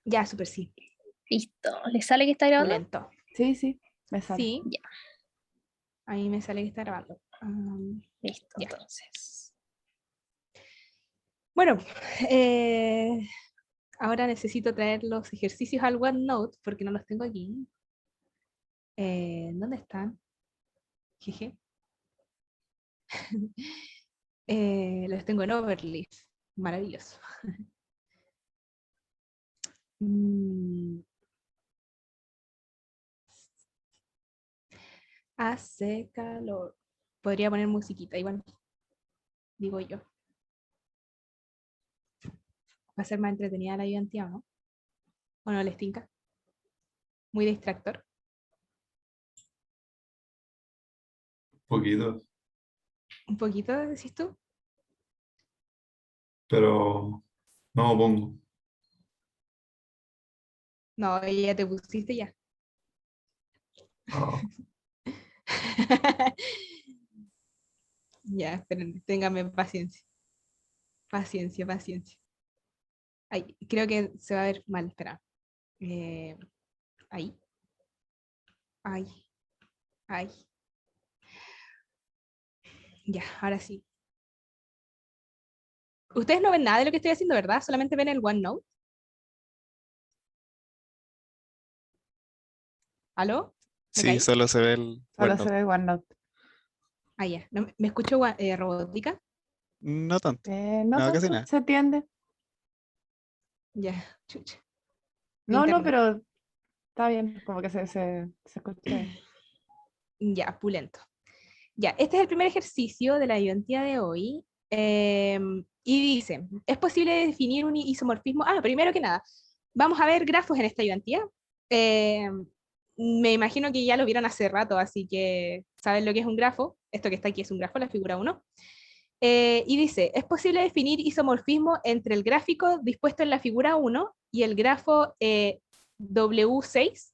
Ya, súper sí. Listo. ¿Le sale que está grabando? Lento. Sí, me sale. Sí, Ya, ahí me sale que está grabando. listo. Ya. Entonces. Bueno, ahora necesito traer los ejercicios al OneNote porque no los tengo aquí. ¿Dónde están? Jeje. Los tengo en Overleaf. Maravilloso. Mm, hace calor. Podría poner musiquita, igual, digo yo. Va a ser más entretenida la ayudantía, ¿no? ¿O no les tinca? Muy distractor. Poquito, Un poquito, decís tú. pero no me pongo. No, ya te pusiste ya. No. Ya, esperen, ténganme paciencia. Paciencia, paciencia. Ay, creo que se va a ver mal, espera. Ahí. Ay, ay. Ya, ahora sí. Ustedes no ven nada de lo que estoy haciendo, ¿verdad? Solamente ven el OneNote. ¿Aló? ¿Me Sí, caí? solo se ve el Solo se OneNote. ve OneNote. Ah, ya. No, ¿me escucho robótica? No tanto. No No, casi tanto, nada. se entiende. Ya, chucha. No, Internet. pero está bien, como que se escucha bien. Ya, pulento. Ya, este es el primer ejercicio de la ayudantía de hoy. Y dice, ¿es posible definir un isomorfismo? Ah, primero que nada, vamos a ver grafos en esta ayudantía. Me imagino que ya lo vieron hace rato, así que saben lo que es un grafo. Esto que está aquí es un grafo, la figura 1. Y dice, ¿es posible definir isomorfismo entre el gráfico dispuesto en la figura 1 y el grafo W6?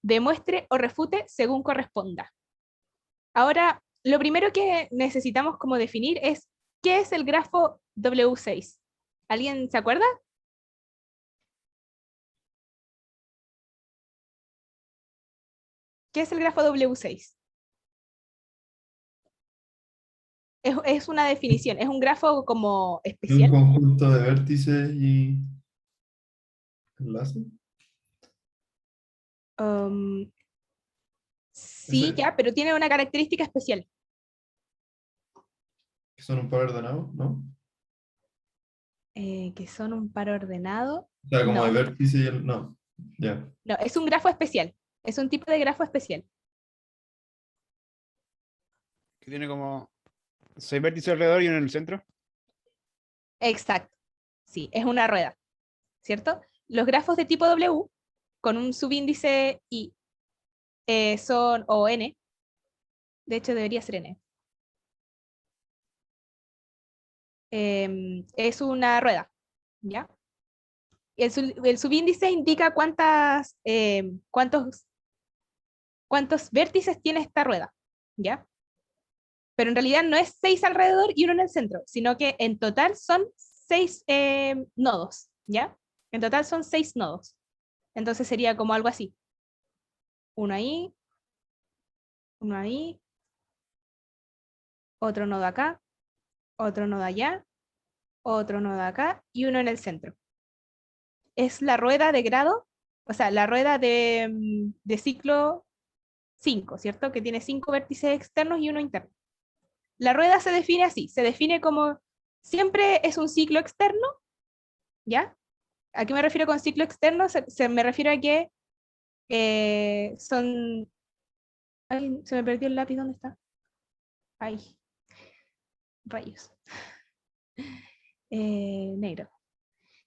Demuestre o refute según corresponda. Ahora, lo primero que necesitamos como definir es, ¿qué es el grafo W6? ¿Alguien se acuerda? ¿Qué es el grafo W6? Es una definición, es un grafo como Un especial. conjunto de vértices y enlaces. Um, sí, Ese, ya, pero tiene una característica especial. que son un par ordenado, ¿no? Que son un par ordenado. O sea, como el No, vértice y el. No, ya. no, es un grafo especial. Es un tipo de grafo especial. Que tiene como 6 vértices alrededor y uno en el centro. Exacto. Sí, es una rueda, ¿cierto? Los grafos de tipo W, con un subíndice I, son, o N, de hecho debería ser N, es una rueda, ¿ya? El subíndice indica cuántos vértices tiene esta rueda, ¿ya? Pero en realidad no es 6 alrededor y uno en el centro, sino que en total son 6 nodos, ¿ya? En total son 6 nodos. Entonces sería como algo así. Uno ahí, otro nodo acá, otro nodo allá, otro nodo acá y uno en el centro. Es la rueda de grado, o sea, la rueda de ciclo 5, ¿cierto? Que tiene 5 vértices externos y uno interno. La rueda se define así, se define como siempre es un ciclo externo, ¿ya? ¿A qué me refiero con ciclo externo? Me refiero a que son... Ay, se me perdió el lápiz, ¿dónde está? Ay, rayos. Negro.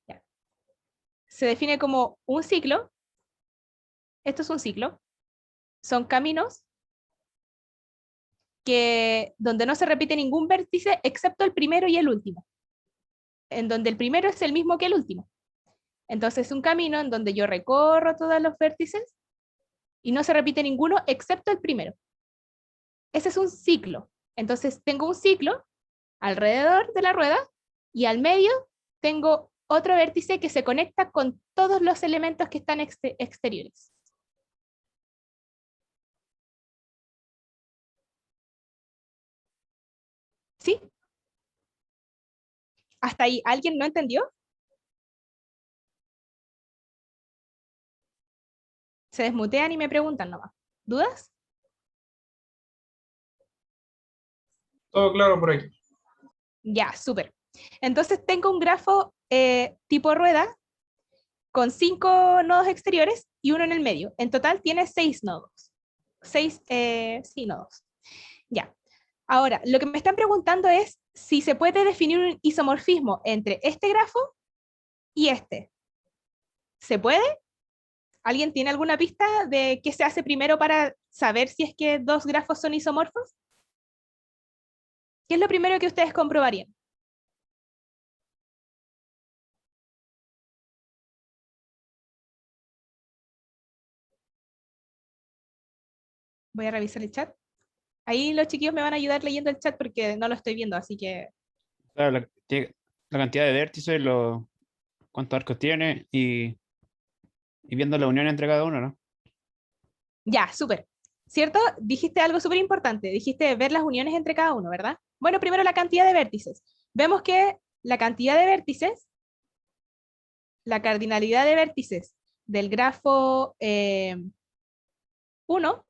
Ya. Se define como un ciclo, esto es un ciclo, son caminos donde no se repite ningún vértice excepto el primero y el último, en donde el primero es el mismo que el último. Entonces es un camino en donde yo recorro todos los vértices y no se repite ninguno excepto el primero. Ese es un ciclo. Entonces tengo un ciclo alrededor de la rueda y al medio tengo otro vértice que se conecta con todos los elementos que están exteriores. ¿Sí? ¿Hasta ahí alguien no entendió? Se desmutean y me preguntan nomás. ¿Dudas? Todo claro por aquí. Ya, súper. Entonces tengo un grafo tipo rueda con 5 nodos exteriores y uno en el medio. En total tiene 6 nodos. 6 sí, nodos. Ya. Ahora, lo que me están preguntando es si se puede definir un isomorfismo entre este grafo y este. ¿Se puede? ¿Alguien tiene alguna pista de qué se hace primero para saber si es que dos grafos son isomorfos? ¿Qué es lo primero que ustedes comprobarían? Voy a revisar el chat. Ahí los chiquillos me van a ayudar leyendo el chat porque no lo estoy viendo, así que... Claro, la cantidad de vértices, cuántos arcos tiene y viendo la unión entre cada uno, ¿no? Ya, súper. ¿Cierto? Dijiste algo súper importante. Dijiste ver las uniones entre cada uno, ¿verdad? Bueno, primero la cantidad de vértices. Vemos que la cantidad de vértices, la cardinalidad de vértices del grafo 1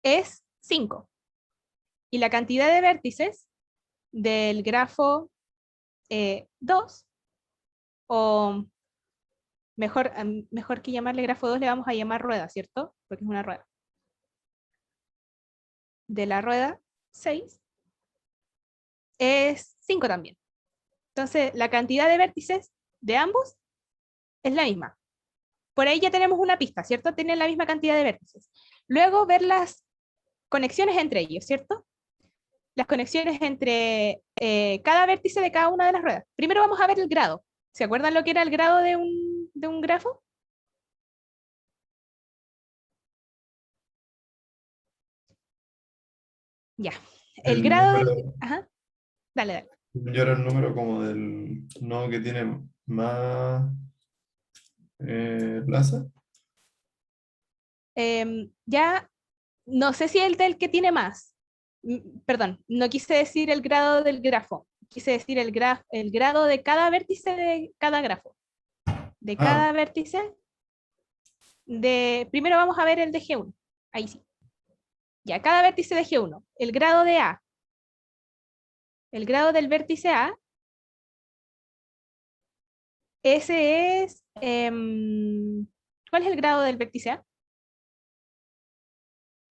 es 5. Y la cantidad de vértices del grafo 2, o mejor que llamarle grafo 2, le vamos a llamar rueda, ¿cierto? Porque es una rueda. De la rueda 6 es 5 también. Entonces, la cantidad de vértices de ambos es la misma. Por ahí ya tenemos una pista, ¿cierto? Tienen la misma cantidad de vértices. Luego, ver las conexiones entre ellos, ¿cierto? Las conexiones entre cada vértice de cada una de las ruedas. Primero vamos a ver el grado. ¿Se acuerdan lo que era el grado de un grafo? Ya. El El grado número, del... Ajá. Dale, dale. yo era el número como del nodo que tiene más plaza. Ya, no sé si el del que tiene más. Perdón, no quise decir el grado del grafo. Quise decir el grado de cada vértice de cada grafo. De cada vértice. Primero vamos a ver el de G1. Ahí sí. Ya, cada vértice de G1. El grado de A. El grado del vértice A. Ese es... ¿cuál es el grado del vértice A?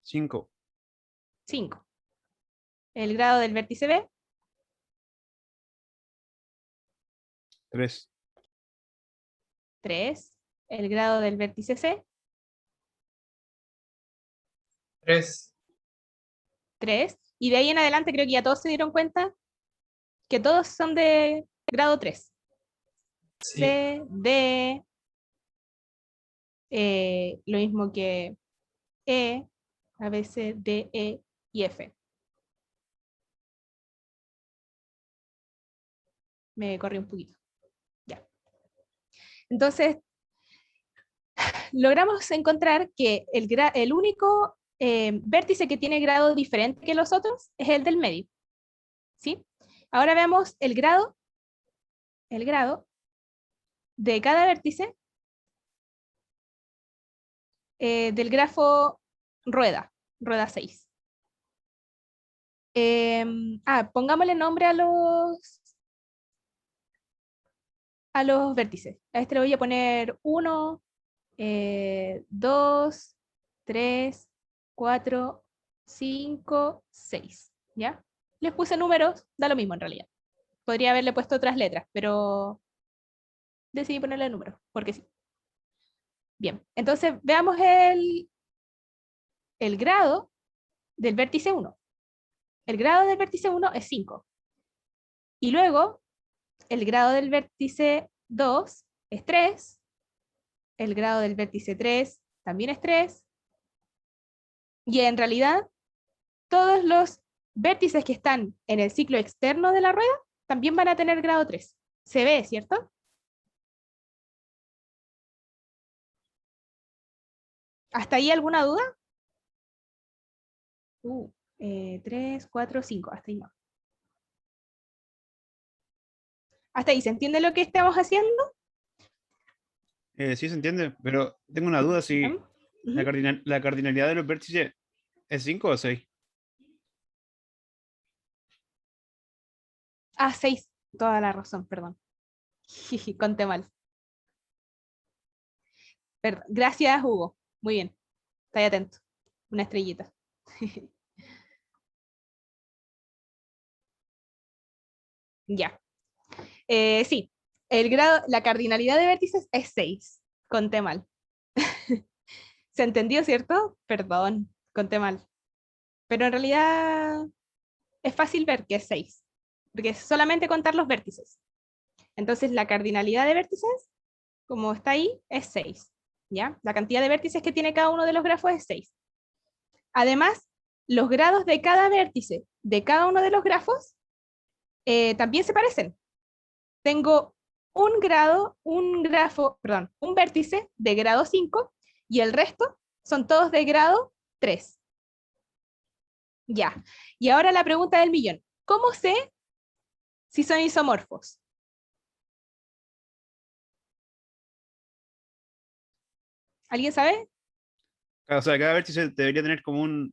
5. 5. El grado del vértice B. 3. 3. El grado del vértice C. 3. 3. Y de ahí en adelante creo que ya todos se dieron cuenta que todos son de grado 3. Sí. C, D, lo mismo que E, A, B, C, D, E y F. Me corrí un poquito. Ya. Entonces, logramos encontrar que el único vértice que tiene grado diferente que los otros es el del medio. ¿Sí? Ahora veamos el grado de cada vértice del grafo rueda 6. Pongámosle nombre a los vértices. A este le voy a poner 1, 2, 3, 4, 5, 6. ¿Ya? Les puse números, da lo mismo en realidad. Podría haberle puesto otras letras, pero decidí ponerle números, porque sí. Bien, entonces veamos el grado del vértice 1. El grado del vértice 1 es 5. Y luego, el grado del vértice 2 es 3. El grado del vértice 3 también es 3. Y en realidad, todos los vértices que están en el ciclo externo de la rueda también van a tener grado 3. Se ve, ¿cierto? ¿Hasta ahí alguna duda? 3, 4, 5, hasta ahí no. ¿Hasta ahí se entiende lo que estamos haciendo? Sí se entiende, pero tengo una duda si Ujú. la cardinalidad de los vértices es 5 o 6. Ah, 6, toda la razón, perdón. Conté mal. Perdón. Gracias, Hugo. Muy bien. Estoy atento. Una estrellita. Ya. Sí, la cardinalidad de vértices es 6. Conté mal. ¿Se entendió, cierto? Perdón, conté mal. Pero en realidad es fácil ver que es 6, porque es solamente contar los vértices. Entonces la cardinalidad de vértices, como está ahí, es 6. ¿Ya? La cantidad de vértices que tiene cada uno de los grafos es 6. Además, los grados de cada vértice de cada uno de los grafos también se parecen. Tengo un vértice de grado 5 y el resto son todos de grado 3. Ya. Y ahora la pregunta del millón. ¿Cómo sé si son isomorfos? ¿Alguien sabe? O sea, cada vértice debería tener como un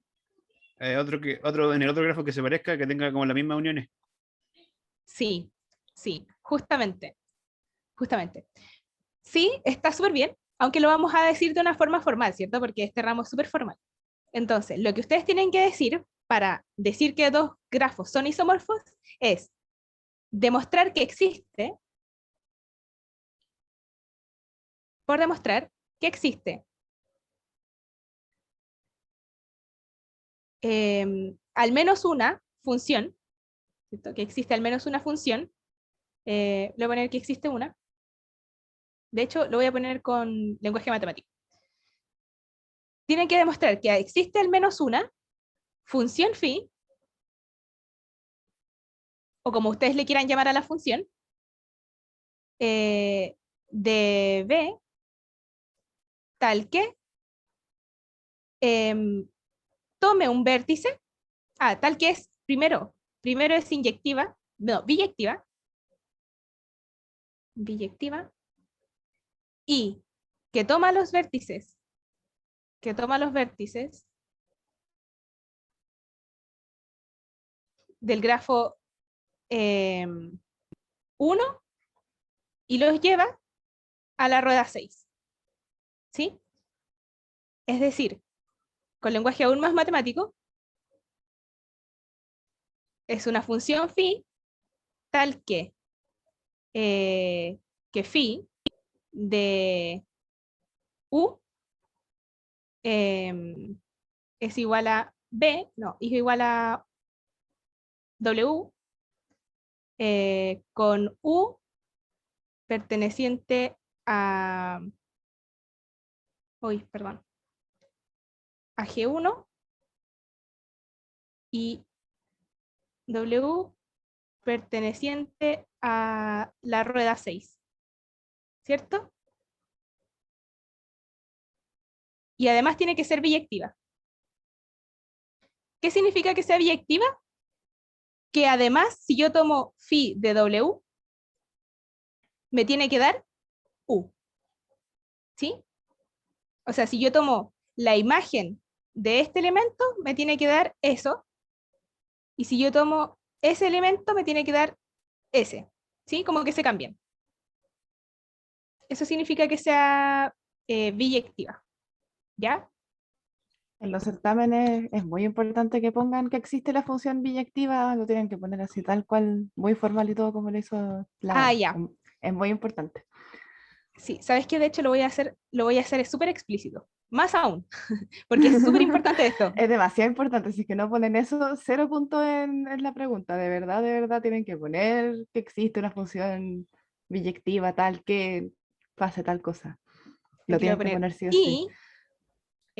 otro en el otro grafo que se parezca, que tenga como las mismas uniones. Sí, sí, justamente. Justamente. Sí, está súper bien, aunque lo vamos a decir de una forma formal, ¿cierto? Porque este ramo es súper formal. Entonces, lo que ustedes tienen que decir para decir que dos grafos son isomorfos es demostrar que existe, por demostrar que existe al menos una función, ¿cierto? Que existe al menos una función, le voy a poner que existe una, de hecho lo voy a poner con lenguaje matemático. Tienen que demostrar que existe al menos una función phi, o como ustedes le quieran llamar a la función, de B, tal que tome un vértice, tal que es, primero es inyectiva, no, biyectiva, y que toma los vértices, del grafo 1 y los lleva a la rueda 6. ¿Sí? Es decir, con lenguaje aún más matemático, es una función phi tal que phi de u es igual a b, no, es igual a w con u perteneciente a, perdón, a G1 y W perteneciente a la rueda 6, ¿cierto? Y además tiene que ser biyectiva. ¿Qué significa que sea biyectiva? Que además, si yo tomo phi de W, me tiene que dar U. ¿Sí? O sea, si yo tomo la imagen de este elemento, me tiene que dar eso. Y si yo tomo ese elemento, me tiene que dar ese. ¿Sí? Como que se cambian. Eso significa que sea biyectiva. ¿Ya? En los certámenes es muy importante que pongan que existe la función biyectiva, lo tienen que poner así tal cual, muy formal y todo como lo hizo la Ah, Ana. ya. Es muy importante. Sí, ¿sabes qué? De hecho lo voy a hacer súper explícito. Más aún, porque es súper importante esto. Es demasiado importante, si es que no ponen eso, 0 puntos en la pregunta. De verdad tienen que poner que existe una función biyectiva tal que pase tal cosa. Lo Aquí lo voy a tienen que poner. poner sí o sí. Y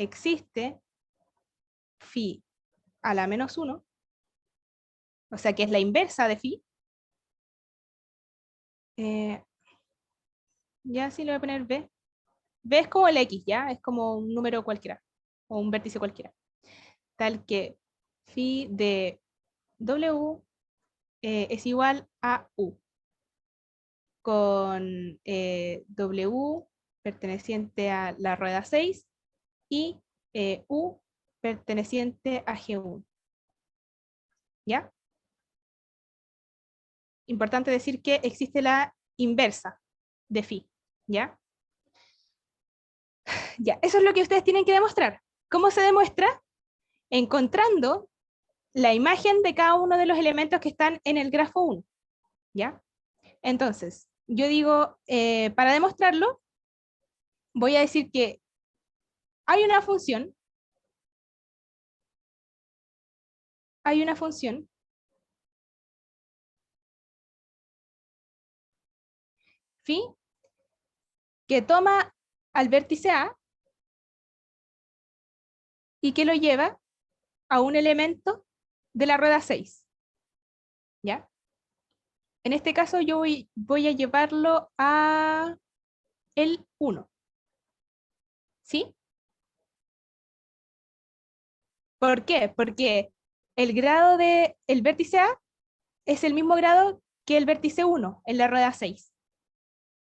existe phi a la menos 1, o sea que es la inversa de phi, Ya sí le voy a poner B. B es como el X, ¿ya? Es como un número cualquiera, o un vértice cualquiera. Tal que phi de W es igual a U, con W perteneciente a la rueda 6 y U perteneciente a G1. ¿Ya? Importante decir que existe la inversa de phi, ¿ya? Ya, eso es lo que ustedes tienen que demostrar. ¿Cómo se demuestra? Encontrando la imagen de cada uno de los elementos que están en el grafo 1, ¿ya? Entonces, yo digo, para demostrarlo, voy a decir que hay una función phi que toma al vértice A y que lo lleva a un elemento de la rueda 6, ¿ya? En este caso yo voy a llevarlo a el 1, ¿sí? ¿Por qué? Porque el grado del vértice A es el mismo grado que el vértice 1 en la rueda 6.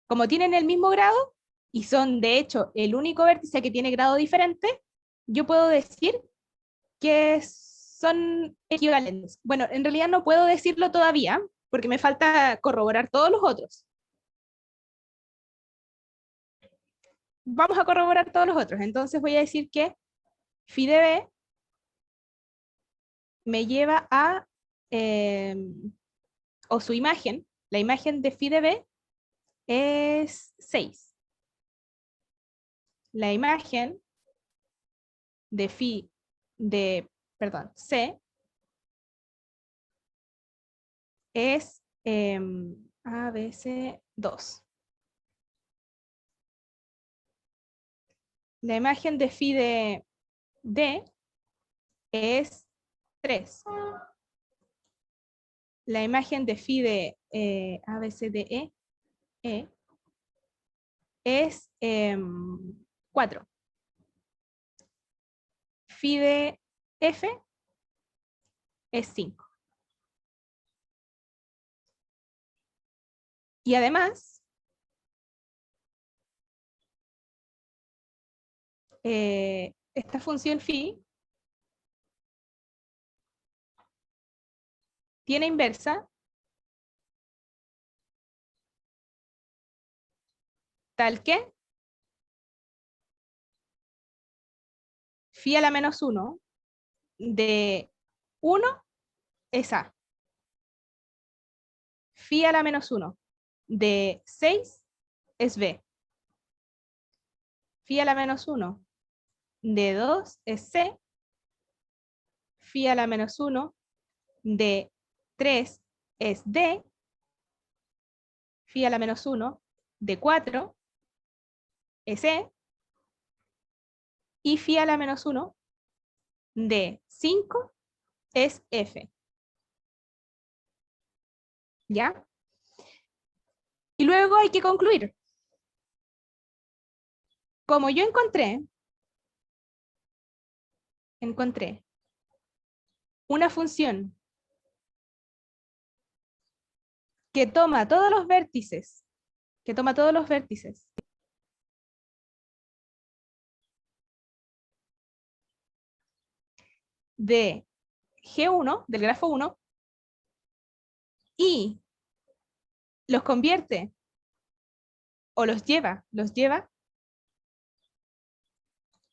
Como tienen el mismo grado y son de hecho el único vértice que tiene grado diferente, yo puedo decir que son equivalentes. Bueno, en realidad no puedo decirlo todavía porque me falta corroborar todos los otros. Vamos a corroborar todos los otros. Entonces voy a decir que phi de B me lleva a, o su imagen, la imagen de phi de B es 6. La imagen de phi de, perdón, C es ABC2. La imagen de phi de D es 3. La imagen de phi de ABCDE es 4. Phi de F es 5. Y además, esta función phi tiene inversa tal que phi a la menos 1 de 1 es A. Phi a la menos 1 de 6 es B. Phi a la menos 1 de 2 es C. Phi a la menos 1 de 3 es D. Phi a la menos 1 de 4 es E. Y phi a la menos 1 de 5 es F. ¿Ya? Y luego hay que concluir. Como yo encontré una función que toma todos los vértices, de G1, del grafo 1, y los convierte o los lleva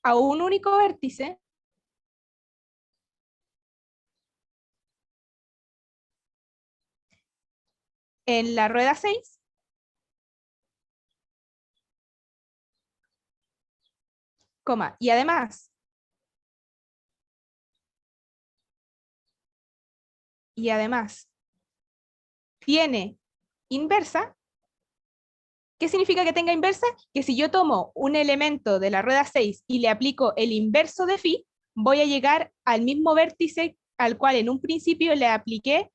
a un único vértice, en la rueda 6, coma, y además tiene inversa. ¿Qué significa que tenga inversa? Que si yo tomo un elemento de la rueda 6 y le aplico el inverso de phi, voy a llegar al mismo vértice al cual en un principio le apliqué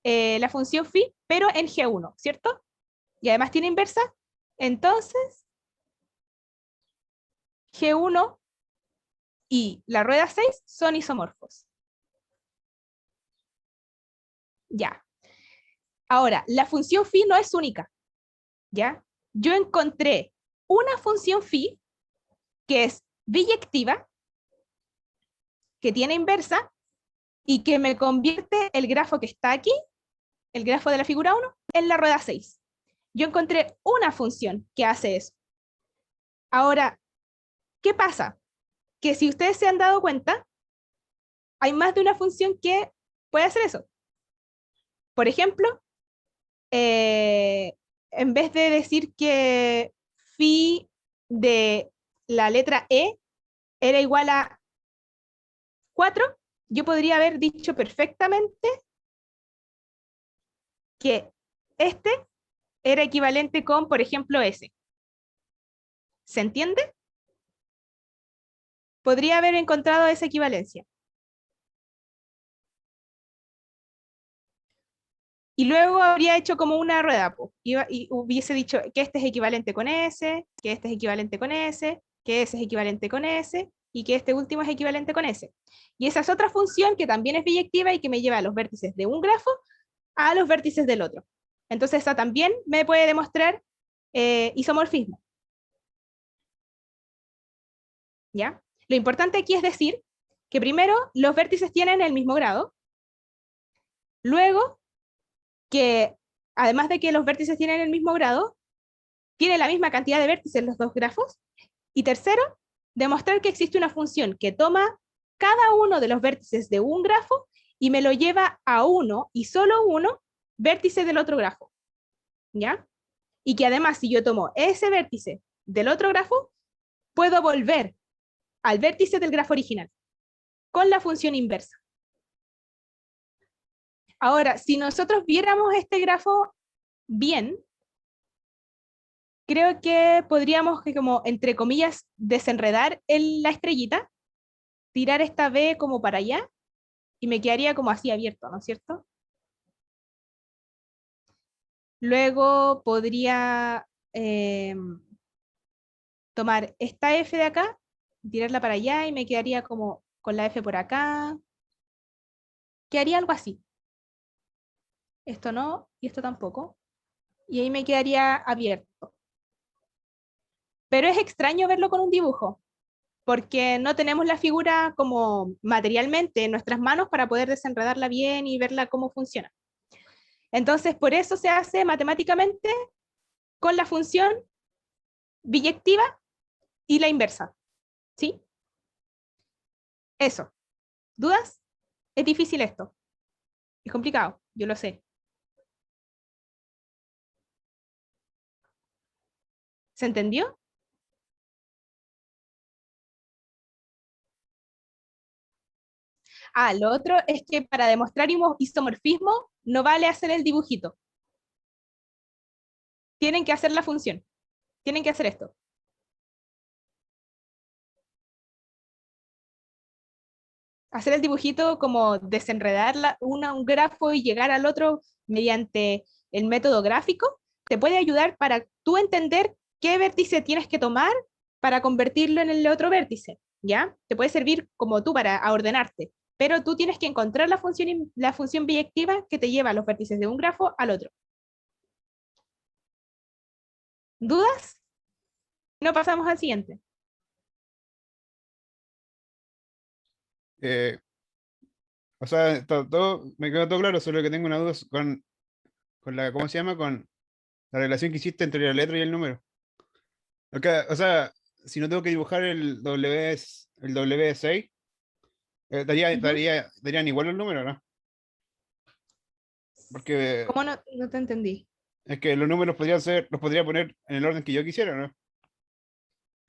la función phi, pero en G1, ¿cierto? y además tiene inversa, entonces G1 y la rueda 6 son isomorfos. Ya. Ahora, la función phi no es única. ¿Ya? Yo encontré una función phi que es biyectiva, que tiene inversa, y que me convierte el grafo que está aquí, el grafo de la figura 1, en la rueda 6. Yo encontré una función que hace eso. Ahora, ¿qué pasa? Que si ustedes se han dado cuenta, hay más de una función que puede hacer eso. Por ejemplo, en vez de decir que phi de la letra E era igual a 4, yo podría haber dicho perfectamente que este era equivalente con, por ejemplo, S. ¿Se entiende? Podría haber encontrado esa equivalencia. Y luego habría hecho como una rueda, y hubiese dicho que este es equivalente con S, que este es equivalente con S, que ese es equivalente con S, y que este último es equivalente con S. Y esa es otra función que también es biyectiva y que me lleva a los vértices de un grafo a los vértices del otro. Entonces esa también me puede demostrar isomorfismo. ¿Ya? Lo importante aquí es decir que primero los vértices tienen el mismo grado, luego que además de que los vértices tienen el mismo grado, tienen la misma cantidad de vértices los dos grafos, y tercero, demostrar que existe una función que toma cada uno de los vértices de un grafo y me lo lleva a uno y solo uno vértice del otro grafo. ¿Ya? Y que además, si yo tomo ese vértice del otro grafo, puedo volver al vértice del grafo original con la función inversa. Ahora, si nosotros viéramos este grafo bien, creo que podríamos, como entre comillas, desenredar la estrellita, tirar esta B como para allá, y me quedaría como así abierto, ¿no es cierto? Luego podría tomar esta F de acá, tirarla para allá, y me quedaría como con la F por acá. Quedaría algo así. Esto no, y esto tampoco. Y ahí me quedaría abierto. Pero es extraño verlo con un dibujo, porque no tenemos la figura como materialmente en nuestras manos para poder desenredarla bien y verla cómo funciona. Entonces, por eso se hace matemáticamente con la función biyectiva y la inversa. ¿Sí? Eso. ¿Dudas? Es difícil esto. Es complicado, yo lo sé. ¿Se entendió? Ah, lo otro es que para demostrar isomorfismo no vale hacer el dibujito. Tienen que hacer la función. Tienen que hacer esto. Hacer el dibujito como desenredar un grafo y llegar al otro mediante el método gráfico, te puede ayudar para tú entender qué vértice tienes que tomar para convertirlo en el otro vértice, ¿ya? Te puede servir como tú para ordenarte, pero tú tienes que encontrar la función biyectiva que te lleva los vértices de un grafo al otro. ¿Dudas? No, pasamos al siguiente. O sea, me quedó todo claro, solo que tengo una duda con la, ¿cómo se llama? Con la relación que hiciste entre la letra y el número. O sea, si no tengo que dibujar el W6, darían igual los números, ¿no? Porque ¿Cómo no te entendí? es que los números los podría poner en el orden que yo quisiera, ¿no?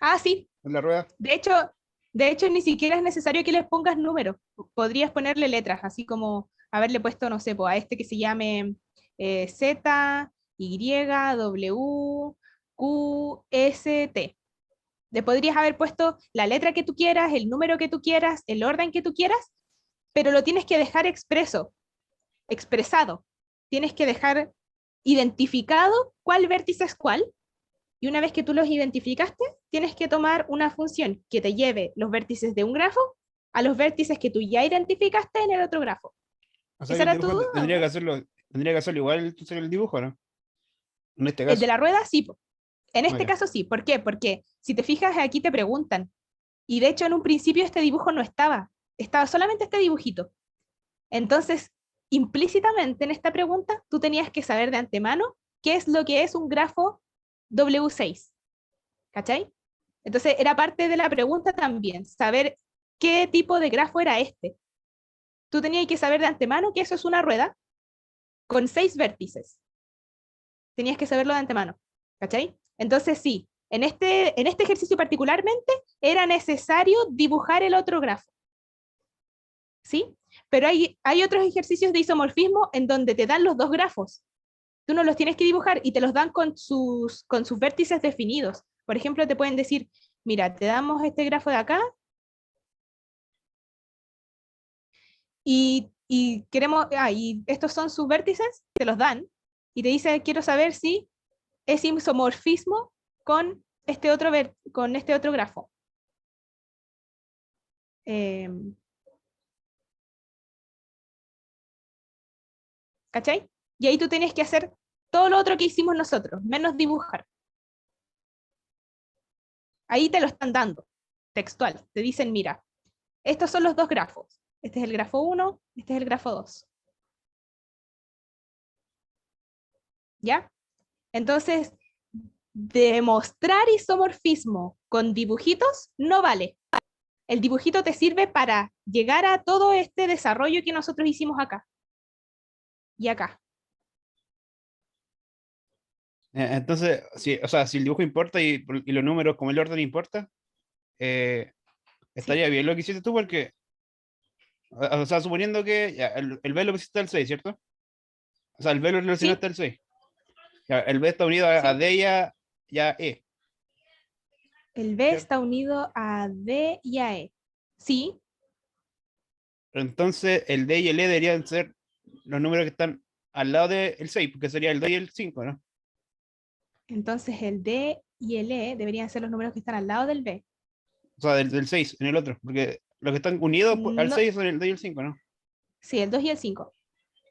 Ah, sí. En la rueda. De hecho, ni siquiera es necesario que les pongas números. Podrías ponerle letras, así como haberle puesto, no sé, a este que se llame Z, Y, W, Q, S, T. Le podrías haber puesto la letra que tú quieras, el número que tú quieras, el orden que tú quieras, pero lo tienes que dejar expresado. Tienes que dejar identificado cuál vértice es cuál, y una vez que tú los identificaste, tienes que tomar una función que te lleve los vértices de un grafo a los vértices que tú ya identificaste en el otro grafo. O sea, ¿Esa el era tu dibujo duda, tendría o que no? hacerlo igual entonces el dibujo, ¿no? En este El caso. de la rueda, sí. Po. En Ah, este ya. caso, sí. ¿Por qué? Porque si te fijas, aquí te preguntan. Y de hecho, en un principio este dibujo no estaba. Estaba solamente este dibujito. Entonces, implícitamente en esta pregunta, tú tenías que saber de antemano qué es lo que es un grafo W6. ¿Cachai? Entonces, era parte de la pregunta también, saber qué tipo de grafo era este. Tú tenías que saber de antemano que eso es una rueda con 6 vértices. Tenías que saberlo de antemano. ¿Cachai? Entonces, sí, en este ejercicio particularmente era necesario dibujar el otro grafo. ¿Sí? Pero hay otros ejercicios de isomorfismo en donde te dan los dos grafos. Tú no los tienes que dibujar y te los dan con sus vértices definidos. Por ejemplo, te pueden decir, mira, te damos este grafo de acá y queremos, y estos son sus vértices, te los dan y te dice, quiero saber si es isomorfismo con con este otro grafo. ¿Cachai? Y ahí tú tienes que hacer todo lo otro que hicimos nosotros, menos dibujar. Ahí te lo están dando, textual. Te dicen, mira, estos son los dos grafos. Este es el grafo 1, este es el grafo 2. ¿Ya? Entonces, demostrar isomorfismo con dibujitos no vale. El dibujito te sirve para llegar a todo este desarrollo que nosotros hicimos acá y acá. Entonces, sí, o sea, si el dibujo importa y los números como el orden importa, estaría bien lo que hiciste tú porque, o sea, suponiendo que ya, el B lo pusiste al 6, ¿cierto? O sea, el B lo Sí, relacionaste al 6. Ya, el B está unido a sí. D y a E. El B ¿Cierto? está unido a D y a E. Sí, Entonces, el D y el E deberían ser los números que están al lado del 6, porque sería el 2 y el 5, ¿no? entonces el D y el E deberían ser los números que están al lado del B. O sea, del 6 en el otro, porque los que están unidos al No, 6 son el 2 y el 5, ¿no? sí, el 2 y el 5.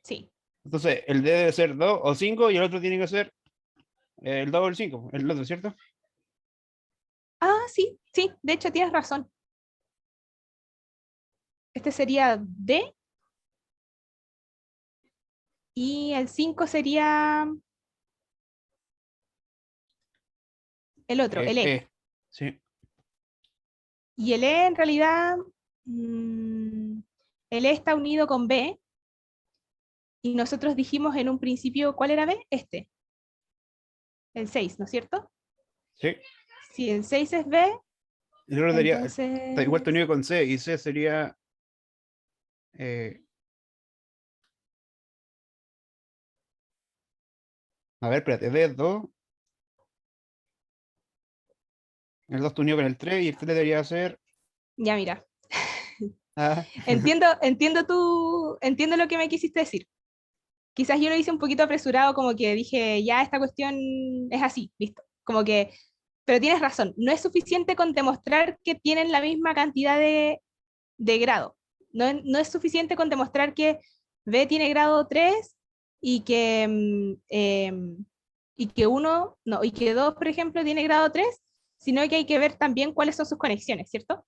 Sí. Entonces, el D debe ser 2 o 5 y el otro tiene que ser el 2 o el 5, el otro, ¿cierto? Ah, sí, sí, de hecho tienes razón. Este sería D y el 5 sería el otro, el E. Sí. Y el E en realidad, mm, el E está unido con B y nosotros dijimos en un principio, ¿cuál era B? Este, el 6, ¿no es cierto? Sí. Si el 6 es B, El otro sería, está igual entonces... unido con C y C sería... a ver, espérate, D es 2, el 2 está unido con el 3 y el 3 debería ser... Ya mira, Ah, entiendo lo que me quisiste decir. Quizás yo lo hice un poquito apresurado, como que dije, ya esta cuestión es así, listo. Como que, pero tienes razón, no es suficiente con demostrar que tienen la misma cantidad de grado. No es suficiente con demostrar que B tiene grado 3 y que, y que uno, no, y que 2, por ejemplo, tiene grado 3, sino que hay que ver también cuáles son sus conexiones, ¿cierto?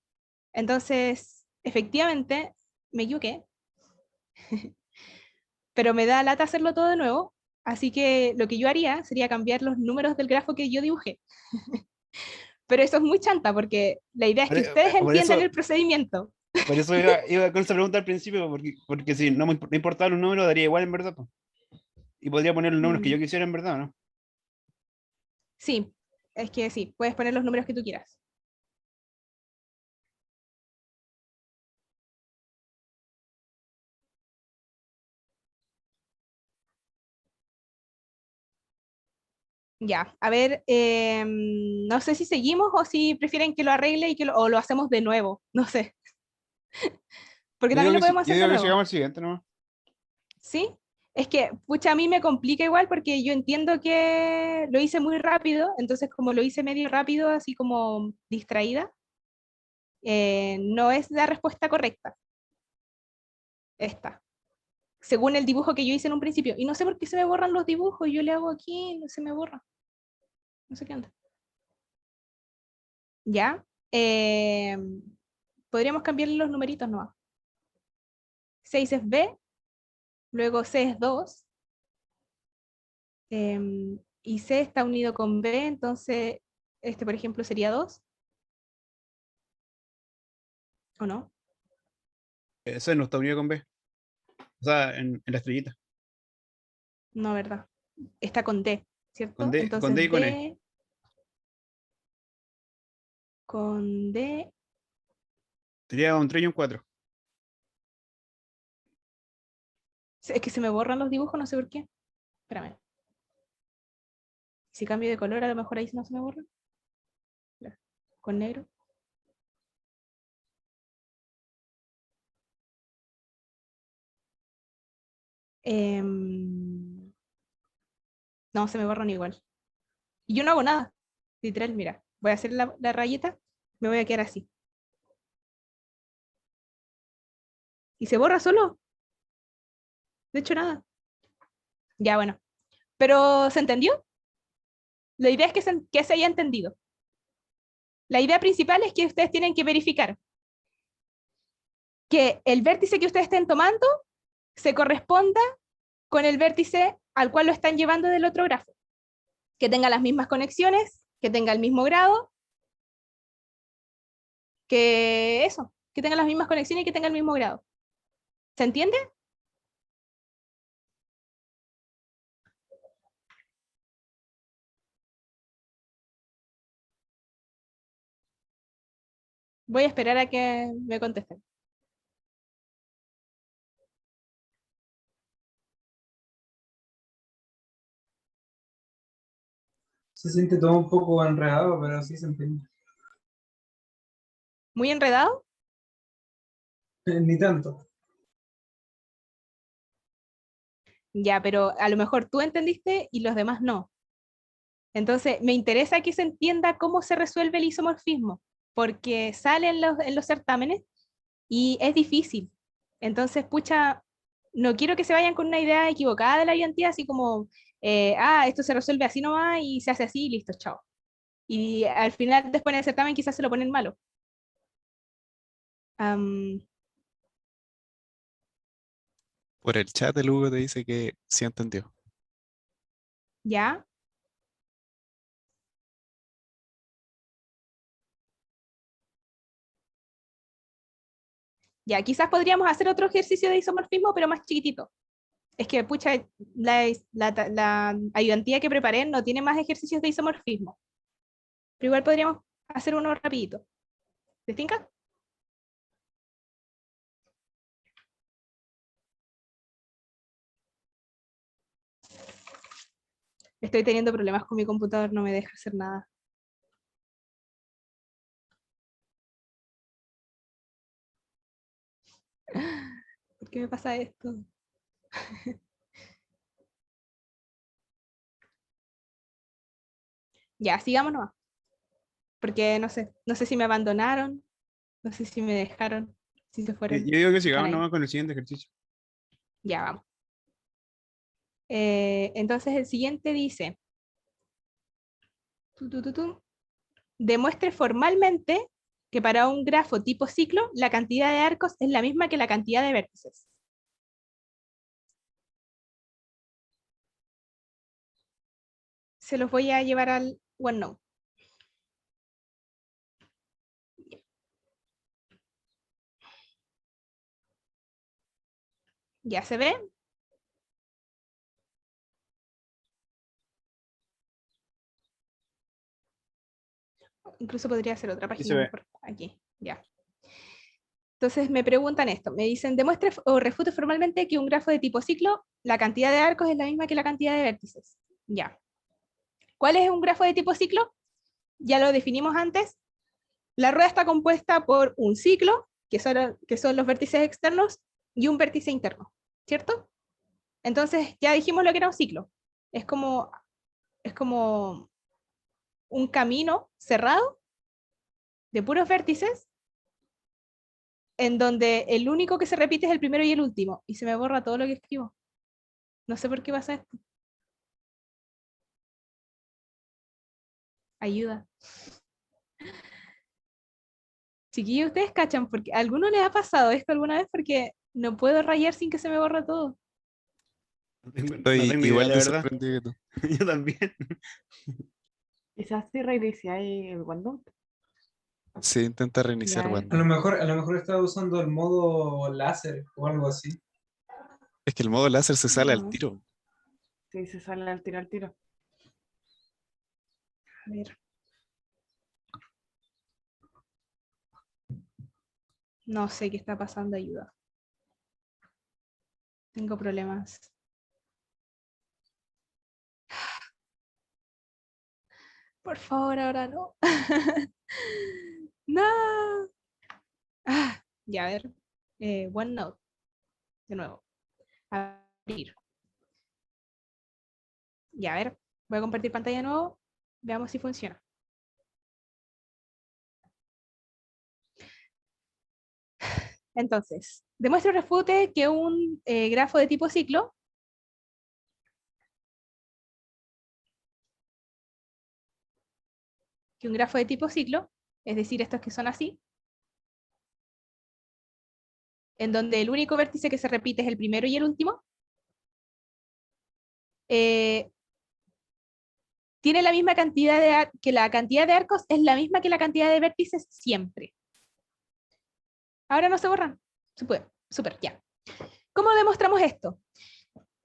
Entonces, efectivamente, me equivoqué, pero me da lata hacerlo todo de nuevo, así que lo que yo haría sería cambiar los números del grafo que yo dibujé. Pero eso es muy chanta, porque la idea es que ustedes por entiendan eso, el procedimiento. por eso iba con esa pregunta al principio, porque si no me no importaba los números, daría igual en verdad, po. Y podría poner los números que yo Mm, quisiera en verdad, ¿no? sí, es que sí, puedes poner los números que tú quieras. Ya, a ver, no sé si seguimos o si prefieren que lo arregle y o lo hacemos de nuevo, no sé, porque Yo digo también lo que, podemos yo hacer de digo que nuevo, llegamos al siguiente, ¿no? ¿sí? Es que, pucha, a mí me complica igual porque yo entiendo que lo hice muy rápido, entonces como lo hice medio rápido, así como distraída, no es la respuesta correcta. Esta. Según el dibujo que yo hice en un principio. Y no sé por qué se me borran los dibujos, yo le hago aquí, no se me borra. No sé qué onda. ¿Ya? Podríamos cambiarle los numeritos nomás. 6 es B, luego C es 2, y C está unido con B, entonces este, por ejemplo, sería 2. ¿O no? Ese no está unido con B. O sea, en la estrellita. No, ¿verdad? Está con D, ¿cierto? Con D, Entonces con D y con E. D con D. Sería un 3 y un 4. Es que se me borran los dibujos, no sé por qué. Espérame. Si cambio de color, a lo mejor ahí no se me borra. Con negro. No, se me borran igual. Y yo no hago nada. Literal, mira. Voy a hacer la rayeta, me voy a quedar así. Y se borra solo. De hecho, nada. Ya, bueno. Pero, ¿se entendió? La idea es que se haya entendido. La idea principal es que ustedes tienen que verificar que el vértice que ustedes estén tomando se corresponda con el vértice al cual lo están llevando del otro grafo. Que tenga las mismas conexiones, que tenga el mismo grado, que eso, que tenga las mismas conexiones y que tenga el mismo grado. ¿Se entiende? Voy a esperar a que me contesten. Se siente todo un poco enredado, pero sí se entiende. ¿Muy enredado? Ni tanto. Ya, pero a lo mejor tú entendiste y los demás no. Entonces, me interesa que se entienda cómo se resuelve el isomorfismo, porque sale en los certámenes y es difícil. Entonces, pucha, no quiero que se vayan con una idea equivocada de la identidad, así como, esto se resuelve así nomás y se hace así y listo, chao. Y al final, después en el certamen, quizás se lo ponen malo. Am, Por el chat el Hugo te dice que sí entendió. ¿Ya? Ya, quizás podríamos hacer otro ejercicio de isomorfismo, pero más chiquitito. Es que, pucha, la ayudantía que preparé no tiene más ejercicios de isomorfismo. Pero igual podríamos hacer uno rapidito. ¿Te tinca? Estoy teniendo problemas con mi computador, no me deja hacer nada. ¿Por qué me pasa esto? Ya, sigamos nomás. Porque no sé si me abandonaron, no sé si me dejaron, si se Yo fueron. digo que Están sigamos ahí. nomás con el siguiente ejercicio. Ya, vamos. Entonces el siguiente dice, demuestre formalmente que para un grafo tipo ciclo, la cantidad de arcos es la misma que la cantidad de vértices. Se los voy a llevar al OneNote. ¿Ya se ve? Incluso podría ser otra se página ve. mejor. Aquí, ya. Entonces me preguntan esto, me dicen, demuestre o refute formalmente que un grafo de tipo ciclo, la cantidad de arcos es la misma que la cantidad de vértices. Ya. ¿Cuál es un grafo de tipo ciclo? Ya lo definimos antes. La rueda está compuesta por un ciclo, que son los vértices externos, y un vértice interno, ¿cierto? Entonces, ya dijimos lo que era un ciclo. Es como un camino cerrado de puros vértices en donde el único que se repite es el primero y el último, y se me borra todo lo que escribo. No sé por qué pasa esto. Ayuda. Chiquillos, ustedes cachan, porque ¿a alguno les ha pasado esto alguna vez? Porque no puedo rayar sin que se me borra todo. No tengo Estoy idea, igual la de verdad. sorprendido que tú. Yo también. Quizás si reiniciáis el OneNote. Sí, intenta reiniciar Ya, OneNote. A lo mejor estaba usando el modo láser o algo así. Es que el modo láser se sale al No. tiro. Sí, se sale al tiro al tiro. A ver. No sé qué está pasando, ayuda. Tengo problemas. Por favor, ahora no. No. Ya, a ver. OneNote. De nuevo. Abrir. Ya, a ver. Voy a compartir pantalla de nuevo. Veamos si funciona. Entonces, demuestra o refute que un grafo de tipo ciclo es decir, estos que son así, en donde el único vértice que se repite es el primero y el último, tiene la misma cantidad que la cantidad de arcos es la misma que la cantidad de vértices siempre. Ahora no se borran. Se puede. Súper, ya. ¿Cómo demostramos esto?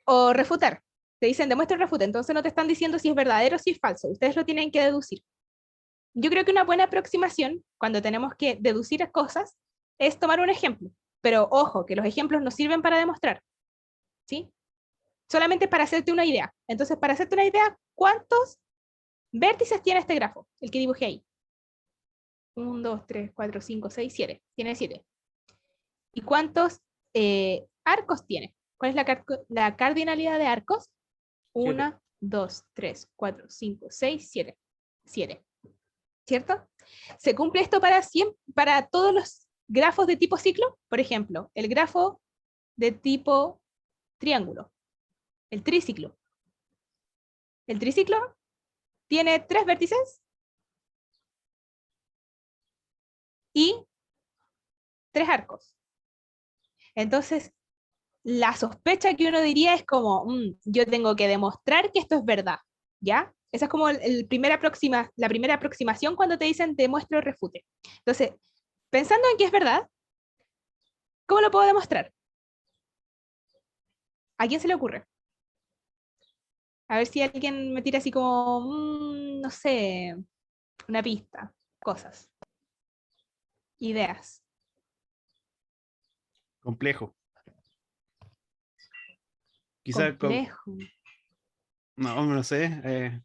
O refutar. Te dicen demuestra o refute, entonces no te están diciendo si es verdadero o si es falso. Ustedes lo tienen que deducir. Yo creo que una buena aproximación, cuando tenemos que deducir cosas, es tomar un ejemplo. Pero ojo, que los ejemplos no sirven para demostrar. ¿Sí? Solamente para hacerte una idea. Entonces, para hacerte una idea, ¿cuántos vértices tiene este grafo? El que dibujé ahí. 1, 2, 3, 4, 5, 6, 7. Tiene 7. ¿Y cuántos arcos tiene? ¿Cuál es la cardinalidad de arcos? 1, 2, 3, 4, 5, 6, 7. 7. ¿Cierto? ¿Se cumple esto para todos los grafos de tipo ciclo? Por ejemplo, el grafo de tipo triángulo, el triciclo. El triciclo tiene 3 vértices y 3 arcos. Entonces, la sospecha que uno diría es como, yo tengo que demostrar que esto es verdad, ¿ya? Esa es como la primera aproximación cuando te dicen demuestra o refute. Entonces, pensando en que es verdad, ¿cómo lo puedo demostrar? ¿A quién se le ocurre? A ver si alguien me tira así como, no sé, una pista, cosas, ideas. Complejo. Quizás Complejo. no sé.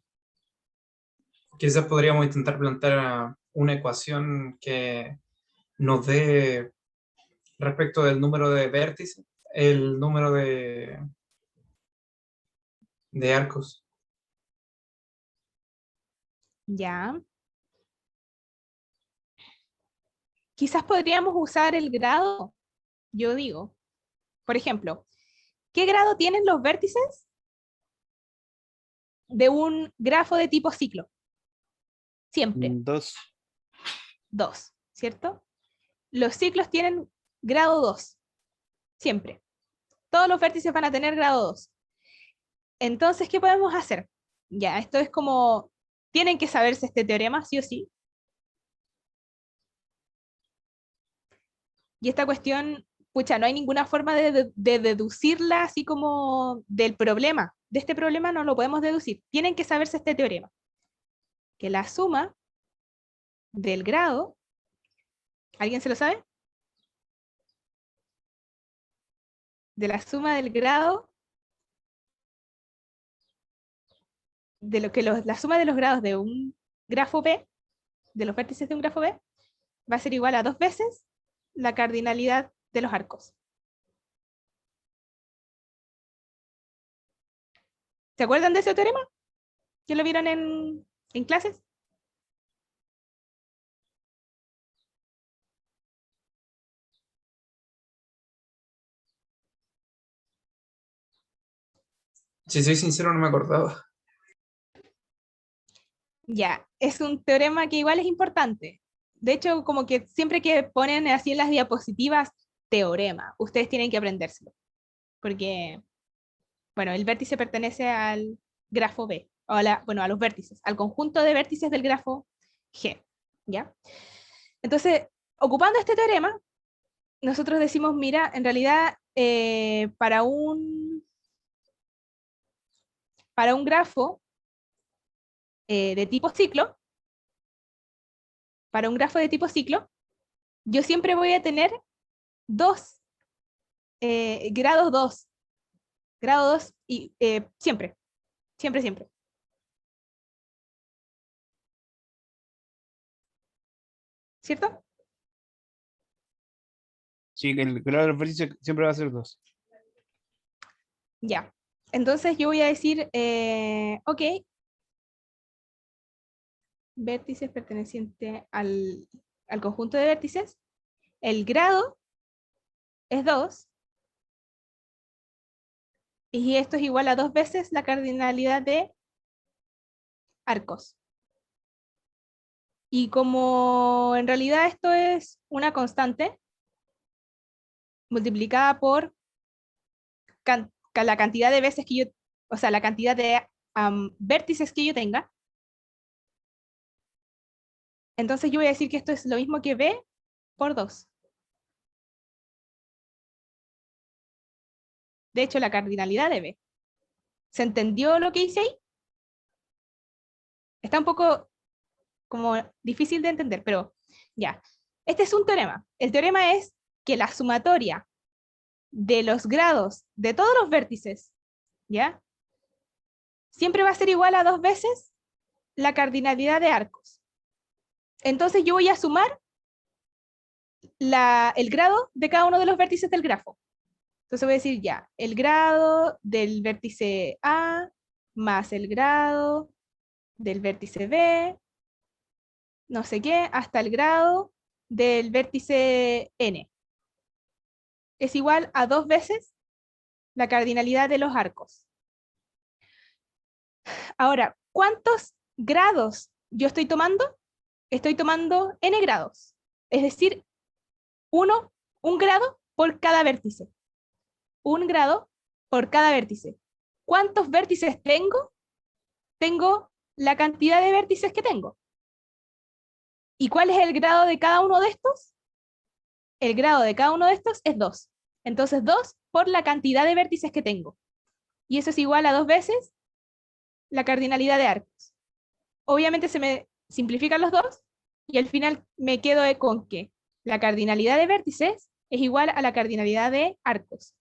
Quizás podríamos intentar plantear una ecuación que nos dé respecto del número de vértices, el número de arcos. Ya. Quizás podríamos usar el grado, yo digo. Por ejemplo, ¿qué grado tienen los vértices de un grafo de tipo ciclo? Siempre, 2. 2, ¿cierto? Los ciclos tienen grado 2, siempre. Todos los vértices van a tener grado 2. Entonces, ¿qué podemos hacer? Ya, esto es como, tienen que saberse este teorema, sí o sí. Y esta cuestión, pucha, no hay ninguna forma de deducirla así como del problema. De este problema no lo podemos deducir. Tienen que saberse este teorema. Que la suma del grado, ¿alguien se lo sabe? De la suma del grado, de lo que la suma de los grados de un grafo B, de los vértices de un grafo B, va a ser igual a 2 veces la cardinalidad de los arcos. ¿Se acuerdan de ese teorema? ¿Que lo vieron en clases? Si soy sincero, no me acordaba. Ya, es un teorema que igual es importante. De hecho, como que siempre que ponen así en las diapositivas, teorema, ustedes tienen que aprendérselo. Porque, bueno, el vértice pertenece al grafo B, o bueno, a los vértices, al conjunto de vértices del grafo G, ¿ya? Entonces, ocupando este teorema, nosotros decimos, mira, en realidad, para un grafo de tipo ciclo, para un grafo de tipo ciclo, yo siempre voy a tener grado 2, y siempre, siempre, siempre. ¿Cierto? Sí, que el grado de los vértices siempre va a ser 2. Ya. Entonces yo voy a decir, ok, vértices perteneciente al conjunto de vértices, el grado es 2, y esto es igual a 2 veces la cardinalidad de arcos. Y como en realidad esto es una constante, multiplicada por la cantidad de veces que yo, o sea, la cantidad de vértices que yo tenga, entonces yo voy a decir que esto es lo mismo que B por 2. De hecho, la cardinalidad de B. ¿Se entendió lo que hice ahí? Está un poco como difícil de entender, pero ya. Este es un teorema. El teorema es que la sumatoria de los grados de todos los vértices, ¿ya? Siempre va a ser igual a 2 veces la cardinalidad de arcos. Entonces yo voy a sumar el grado de cada uno de los vértices del grafo. Entonces voy a decir ya, el grado del vértice A más el grado del vértice B, no sé qué, hasta el grado del vértice N. Es igual a 2 veces la cardinalidad de los arcos. Ahora, ¿cuántos grados yo estoy tomando? Estoy tomando n grados. Es decir, un grado por cada vértice. Un grado por cada vértice. ¿Cuántos vértices tengo? Tengo la cantidad de vértices que tengo. ¿Y cuál es el grado de cada uno de estos? El grado de cada uno de estos es 2. Entonces 2 por la cantidad de vértices que tengo. Y eso es igual a 2 veces la cardinalidad de arcos. Obviamente se me simplifican los dos y al final me quedo con que la cardinalidad de vértices es igual a la cardinalidad de arcos.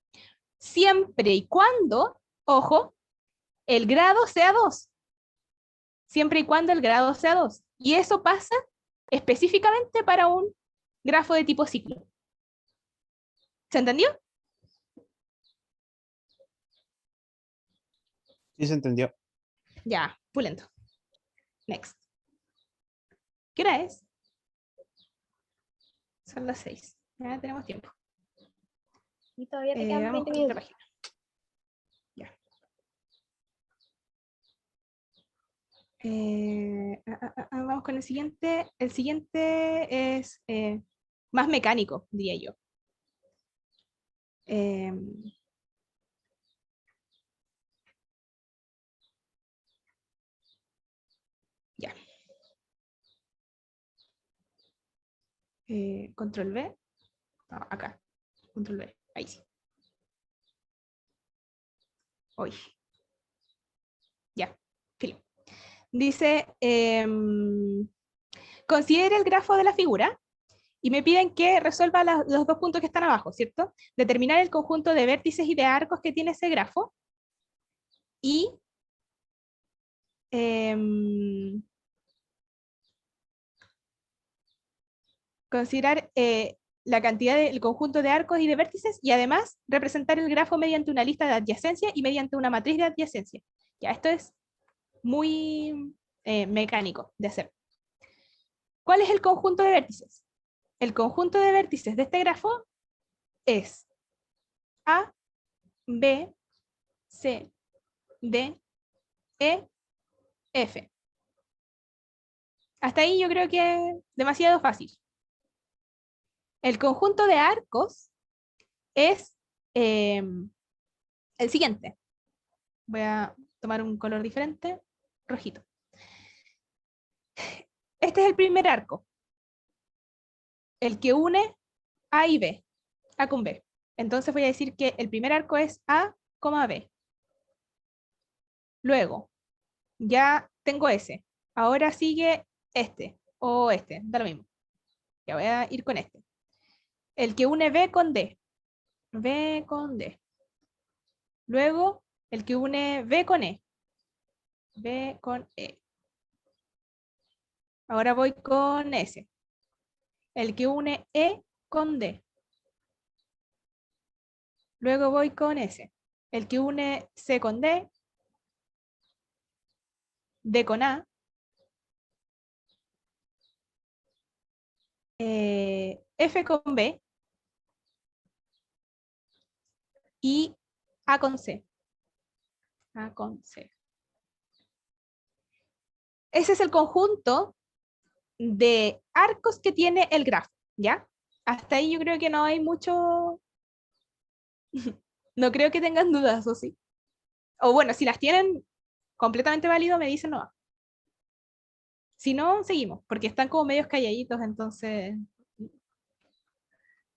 Siempre y cuando, ojo, el grado sea 2. Siempre y cuando el grado sea 2. Y eso pasa específicamente para un grafo de tipo ciclo. ¿Se entendió? Sí, se entendió. Ya, pulento. Next. ¿Qué hora es? Son las 6. Ya tenemos tiempo. Y todavía te quedan Vamos 20 con otra minutos. página. Ya. Vamos con el siguiente. El siguiente es más mecánico, diría yo. Ya. Control V. No, acá. Control V. Ahí sí. Hoy. Ya. Filo. Dice, considere el grafo de la figura y me piden que resuelva los 2 puntos que están abajo, ¿cierto? Determinar el conjunto de vértices y de arcos que tiene ese grafo y considerar la cantidad del conjunto de arcos y de vértices y además representar el grafo mediante una lista de adyacencia y mediante una matriz de adyacencia. Ya, esto es muy mecánico de hacer. ¿Cuál es el conjunto de vértices? El conjunto de vértices de este grafo es A, B, C, D, E, F. Hasta ahí yo creo que es demasiado fácil. El conjunto de arcos es el siguiente. Voy a tomar un color diferente, rojito. Este es el primer arco, el que une A y B, A con B. Entonces voy a decir que el primer arco es A, B. Luego, ya tengo ese. Ahora sigue este, o este, da lo mismo. Ya voy a ir con este. El que une B con D. B con D. Luego, el que une B con E. B con E. Ahora voy con S. El que une E con D. Luego voy con S. El que une C con D. D con A. F con B. Y A con C. A con C. Ese es el conjunto de arcos que tiene el grafo, ¿ya? Hasta ahí yo creo que no hay mucho... No creo que tengan dudas, ¿o sí? O bueno, si las tienen completamente válido, me dicen no. Si no, seguimos, porque están como medios calladitos, entonces...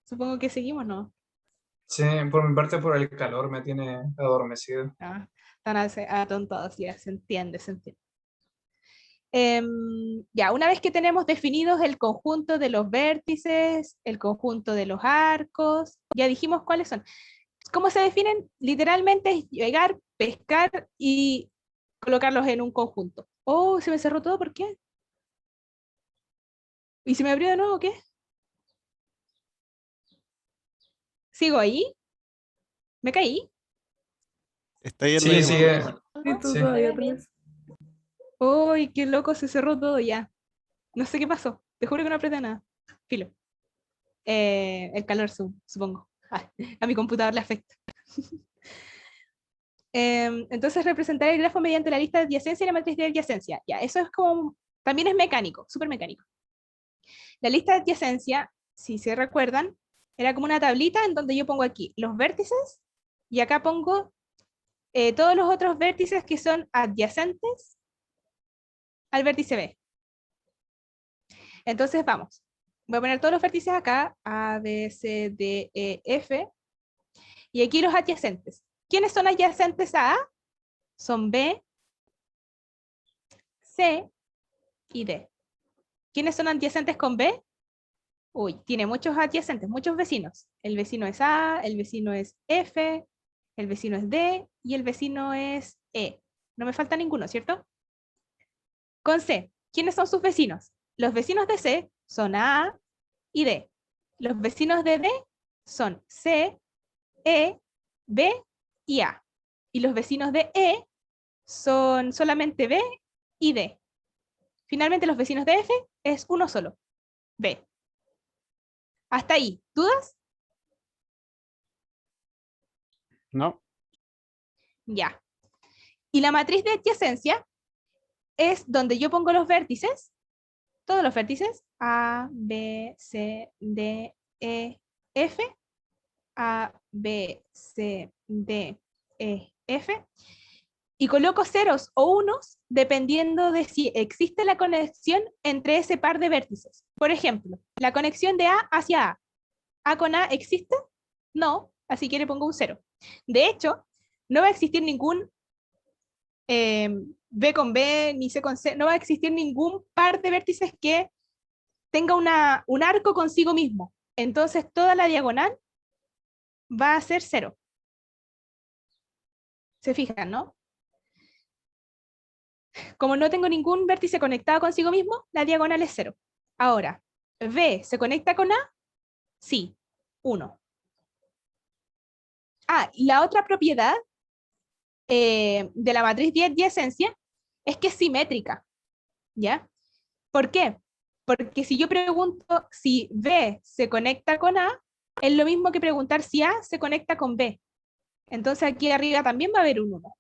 Supongo que seguimos, ¿no? Sí, por mi parte, por el calor me tiene adormecido. Ah, están atontados, ya, se entiende, se entiende. Ya, una vez que tenemos definidos el conjunto de los vértices, el conjunto de los arcos, ya dijimos cuáles son. ¿Cómo se definen? Literalmente es llegar, pescar y colocarlos en un conjunto. Oh, se me cerró todo, ¿por qué? ¿Y se me abrió de nuevo, qué? ¿Sigo ahí? ¿Me caí? Está ahí en Sí, la sigue. Sí, tú Sí. todavía Muy bien. tenés. ¡Uy, qué loco! Se cerró todo ya. No sé qué pasó. Te juro que no apreté nada. Filo. El calor, supongo. A mi computador le afecta. Entonces, representar el grafo mediante la lista de adyacencia y la matriz de adyacencia. Ya, eso es como... También es mecánico, súper mecánico. La lista de adyacencia, si se recuerdan, era como una tablita en donde yo pongo aquí los vértices y acá pongo todos los otros vértices que son adyacentes al vértice B. Entonces vamos. Voy a poner todos los vértices acá, A, B, C, D, E, F. Y aquí los adyacentes. ¿Quiénes son adyacentes a A? Son B, C y D. ¿Quiénes son adyacentes con B? Uy, tiene muchos adyacentes, muchos vecinos. El vecino es A, el vecino es F, el vecino es D y el vecino es E. No me falta ninguno, ¿cierto? Con C, ¿quiénes son sus vecinos? Los vecinos de C son A y D. Los vecinos de D son C, E, B y A. Y los vecinos de E son solamente B y D. Finalmente los vecinos de F es uno solo, B. Hasta ahí, ¿dudas? No. Ya. Y la matriz de adyacencia es donde yo pongo los vértices, todos los vértices, A, B, C, D, E, F, A, B, C, D, E, F, y coloco ceros o unos dependiendo de si existe la conexión entre ese par de vértices. Por ejemplo, la conexión de A hacia A. ¿A con A existe? No, así que le pongo un 0. De hecho, no va a existir ningún B con B, ni C con C, no va a existir ningún par de vértices que tenga un arco consigo mismo. Entonces, toda la diagonal va a ser 0. ¿Se fijan, no? Como no tengo ningún vértice conectado consigo mismo, la diagonal es 0. Ahora, B se conecta con A, sí, 1. Ah, y la otra propiedad de la matriz de adyacencia es que es simétrica, ¿ya? ¿Por qué? Porque si yo pregunto si B se conecta con A, es lo mismo que preguntar si A se conecta con B. Entonces aquí arriba también va a haber un 1.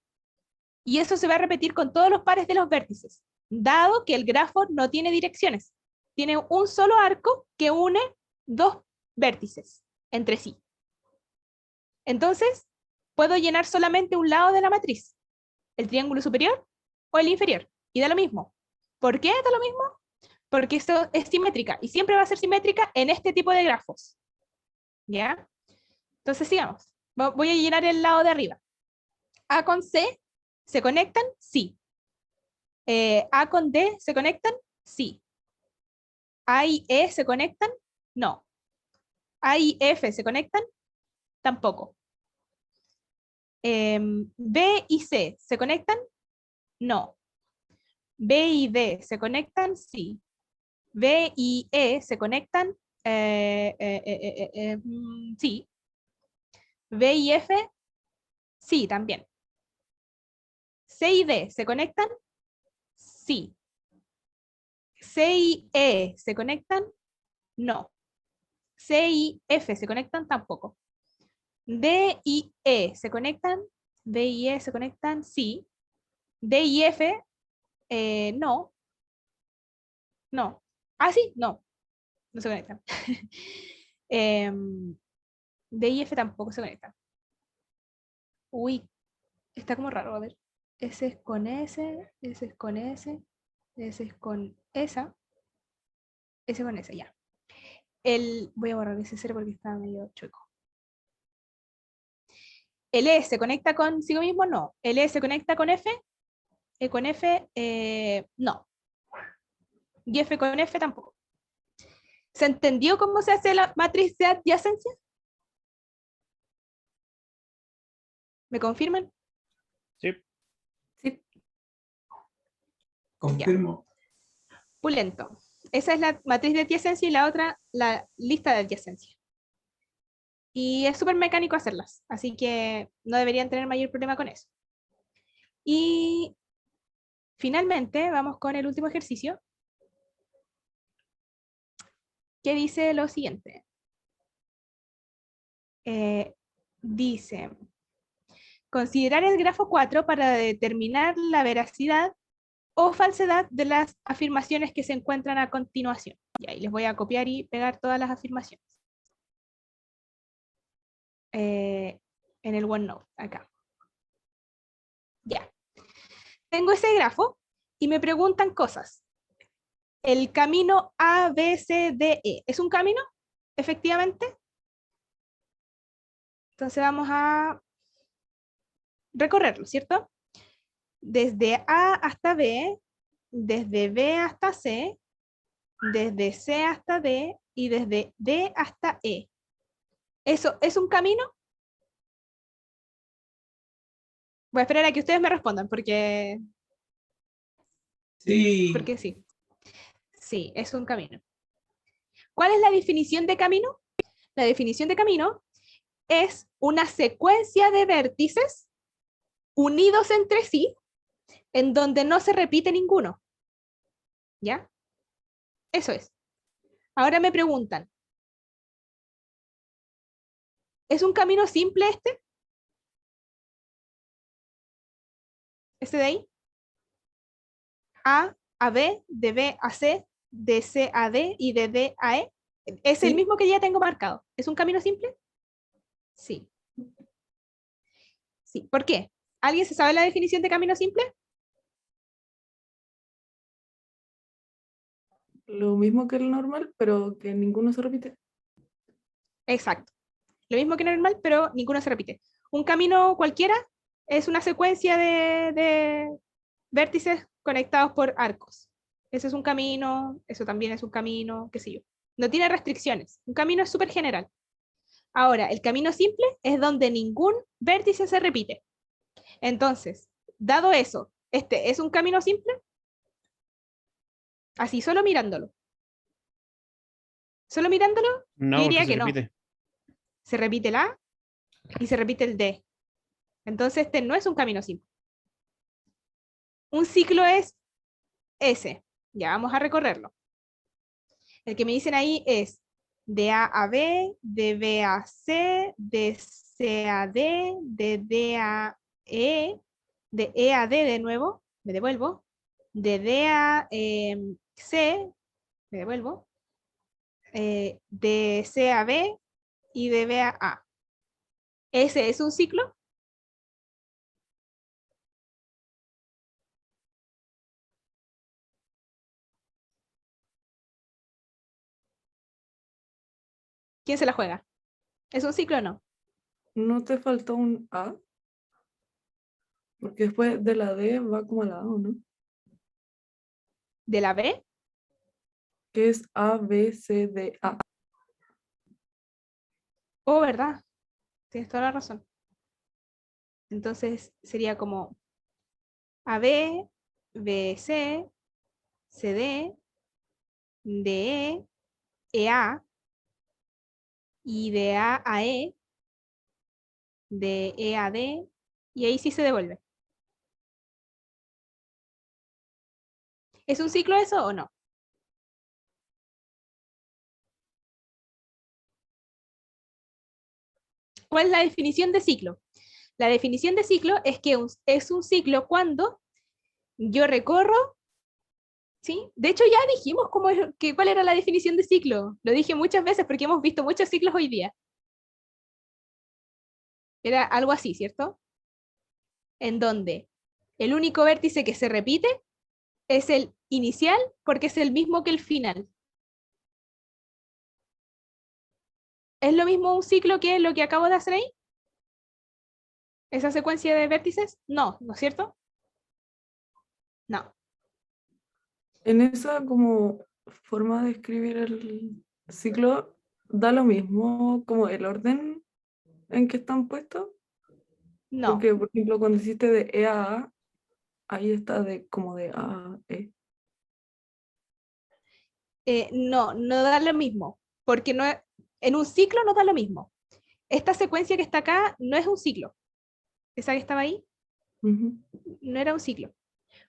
Y eso se va a repetir con todos los pares de los vértices, dado que el grafo no tiene direcciones. Tiene un solo arco que une dos vértices entre sí. Entonces, puedo llenar solamente un lado de la matriz, el triángulo superior o el inferior, y da lo mismo. ¿Por qué da lo mismo? Porque esto es simétrica, y siempre va a ser simétrica en este tipo de grafos. ¿Ya? Entonces, sigamos. Voy a llenar el lado de arriba. A con C, ¿se conectan? Sí. A con D, ¿se conectan? Sí. A y E, ¿se conectan? No. A y F, ¿se conectan? Tampoco. B y C, ¿se conectan? No. B y D, ¿se conectan? Sí. B y E, ¿se conectan? Sí. B y F, sí, también. C y D, ¿se conectan? Sí. C y E, ¿se conectan? No. C y F, ¿se conectan? Tampoco. D y E, ¿se conectan? D y E, ¿se conectan? Sí. D y F, no. No. Ah, sí, no. No se conectan. D y F tampoco se conectan. Uy, está como raro, a ver. S es con S, S es con S, S es con esa, S con S, ya. Voy a borrar ese 0 porque está medio chueco. ¿El E se conecta consigo mismo? No. ¿El E se conecta con F? Con F, no. Y F con F tampoco. ¿Se entendió cómo se hace la matriz de adyacencia? ¿Me confirman? Sí. Sí. Confirmo. Pulento. Esa es la matriz de adyacencia y la otra, la lista de adyacencia. Y es súper mecánico hacerlas, así que no deberían tener mayor problema con eso. Y finalmente vamos con el último ejercicio, que dice lo siguiente. Dice, considerar el grafo 4 para determinar la veracidad o falsedad de las afirmaciones que se encuentran a continuación. Y ahí les voy a copiar y pegar todas las afirmaciones. En el OneNote, acá. Ya. Tengo ese grafo y me preguntan cosas. El camino A, B, C, D, E. ¿Es un camino? Efectivamente. Entonces vamos a recorrerlo, ¿cierto? Desde A hasta B, desde B hasta C, desde C hasta D y desde D hasta E. ¿Eso es un camino? Voy a esperar a que ustedes me respondan porque Sí. sí. Sí, es un camino. ¿Cuál es la definición de camino? La definición de camino es una secuencia de vértices unidos entre sí en donde no se repite ninguno. ¿Ya? Eso es. Ahora me preguntan, ¿es un camino simple este? ¿Este de ahí? A B, de B a C, de C a D y de D a E. Es el mismo que ya tengo marcado. ¿Es un camino simple? Sí. Sí. ¿Por qué? ¿Alguien se sabe la definición de camino simple? Lo mismo que el normal, pero que ninguno se repite. Exacto. Lo mismo que normal, pero ninguno se repite. Un camino cualquiera es una secuencia de vértices conectados por arcos. Ese es un camino, eso también es un camino, qué sé yo. No tiene restricciones. Un camino es súper general. Ahora, el camino simple es donde ningún vértice se repite. Entonces, dado eso, ¿este es un camino simple? Así, solo mirándolo. Solo mirándolo, No, yo porque diría se que no. repite. Se repite el A y se repite el D. Entonces este no es un camino simple. Un ciclo es ese. Ya vamos a recorrerlo. El que me dicen ahí es de A a B, de B a C, de C a D, de D a E, de E a D de nuevo, me devuelvo, de D a C, me devuelvo, de C a B y de B a A. ¿Ese es un ciclo? ¿Quién se la juega? ¿Es un ciclo o no? ¿No te faltó un A? Porque después de la D va como a la A, ¿o no? ¿De la B? Que es A, B, C, D, A. Oh, ¿verdad? Tienes toda la razón. Entonces sería como AB, BC, CD, DE, EA, y de A a E, de E a D, y ahí sí se devuelve. ¿Es un ciclo eso o no? ¿Cuál es la definición de ciclo? La definición de ciclo es que es un ciclo cuando yo recorro, ¿sí? De hecho ya dijimos cuál era la definición de ciclo. Lo dije muchas veces porque hemos visto muchos ciclos hoy día. Era algo así, ¿cierto? En donde el único vértice que se repite es el inicial porque es el mismo que el final. ¿Es lo mismo un ciclo que lo que acabo de hacer ahí? ¿Esa secuencia de vértices? No, ¿no es cierto? No. En esa como forma de escribir el ciclo, da lo mismo como el orden en que están puestos. No. Porque, por ejemplo, cuando hiciste de E a A, ahí está de como de A a E. No, no da lo mismo, porque no, en un ciclo no da lo mismo. Esta secuencia que está acá no es un ciclo. Esa que estaba ahí Ujú. no era un ciclo.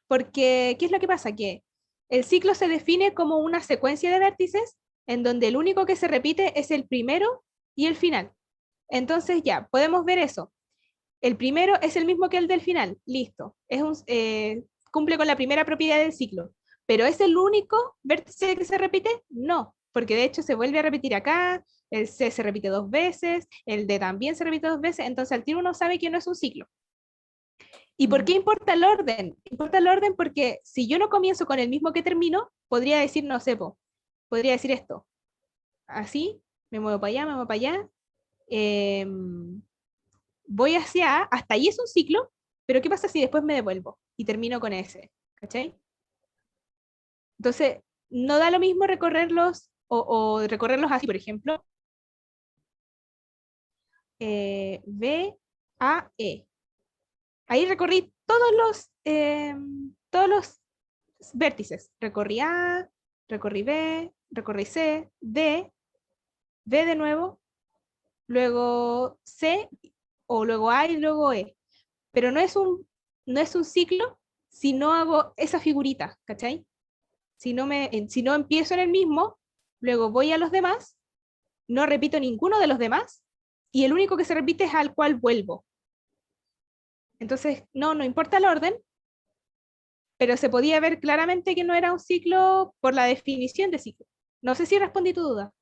Porque, ¿qué es lo que pasa? Que el ciclo se define como una secuencia de vértices en donde el único que se repite es el primero y el final. Entonces ya, podemos ver eso. El primero es el mismo que el del final, listo. Cumple con la primera propiedad del ciclo. ¿Pero es el único vértice que se repite? No, porque de hecho se vuelve a repetir acá, el C se repite 2 veces, el D también se repite 2 veces, entonces al tiro uno sabe que no es un ciclo. ¿Y por qué importa el orden? Importa el orden porque si yo no comienzo con el mismo que termino, podría decir, no sé, podría decir esto. Así, me muevo para allá, me muevo para allá. Voy hacia A, hasta ahí es un ciclo, pero ¿qué pasa si después me devuelvo y termino con ese? ¿Cachai? Entonces, no da lo mismo recorrerlos o recorrerlos así, por ejemplo, B, A, E. Ahí recorrí todos los vértices. Recorrí A, recorrí B, recorrí C, D, B de nuevo, luego C, o luego A y luego E. Pero no es un ciclo si no hago esa figurita, ¿cachai? Si no empiezo en el mismo, luego voy a los demás, no repito ninguno de los demás, y el único que se repite es al cual vuelvo. Entonces, no importa el orden, pero se podía ver claramente que no era un ciclo por la definición de ciclo. No sé si respondí tu duda.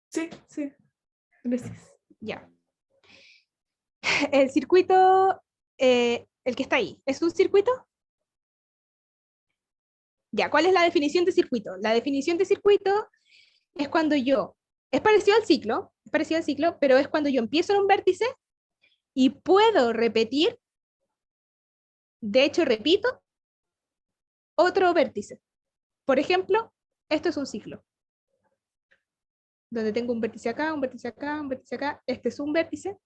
Sí, sí. Gracias. Ya. El circuito, el que está ahí, ¿es un circuito? Ya, ¿cuál es la definición de circuito? La definición de circuito es cuando es parecido al ciclo, pero es cuando yo empiezo en un vértice y puedo repetir, de hecho repito, otro vértice. Por ejemplo, esto es un ciclo, donde tengo un vértice acá, un vértice acá, un vértice acá. Este es un vértice,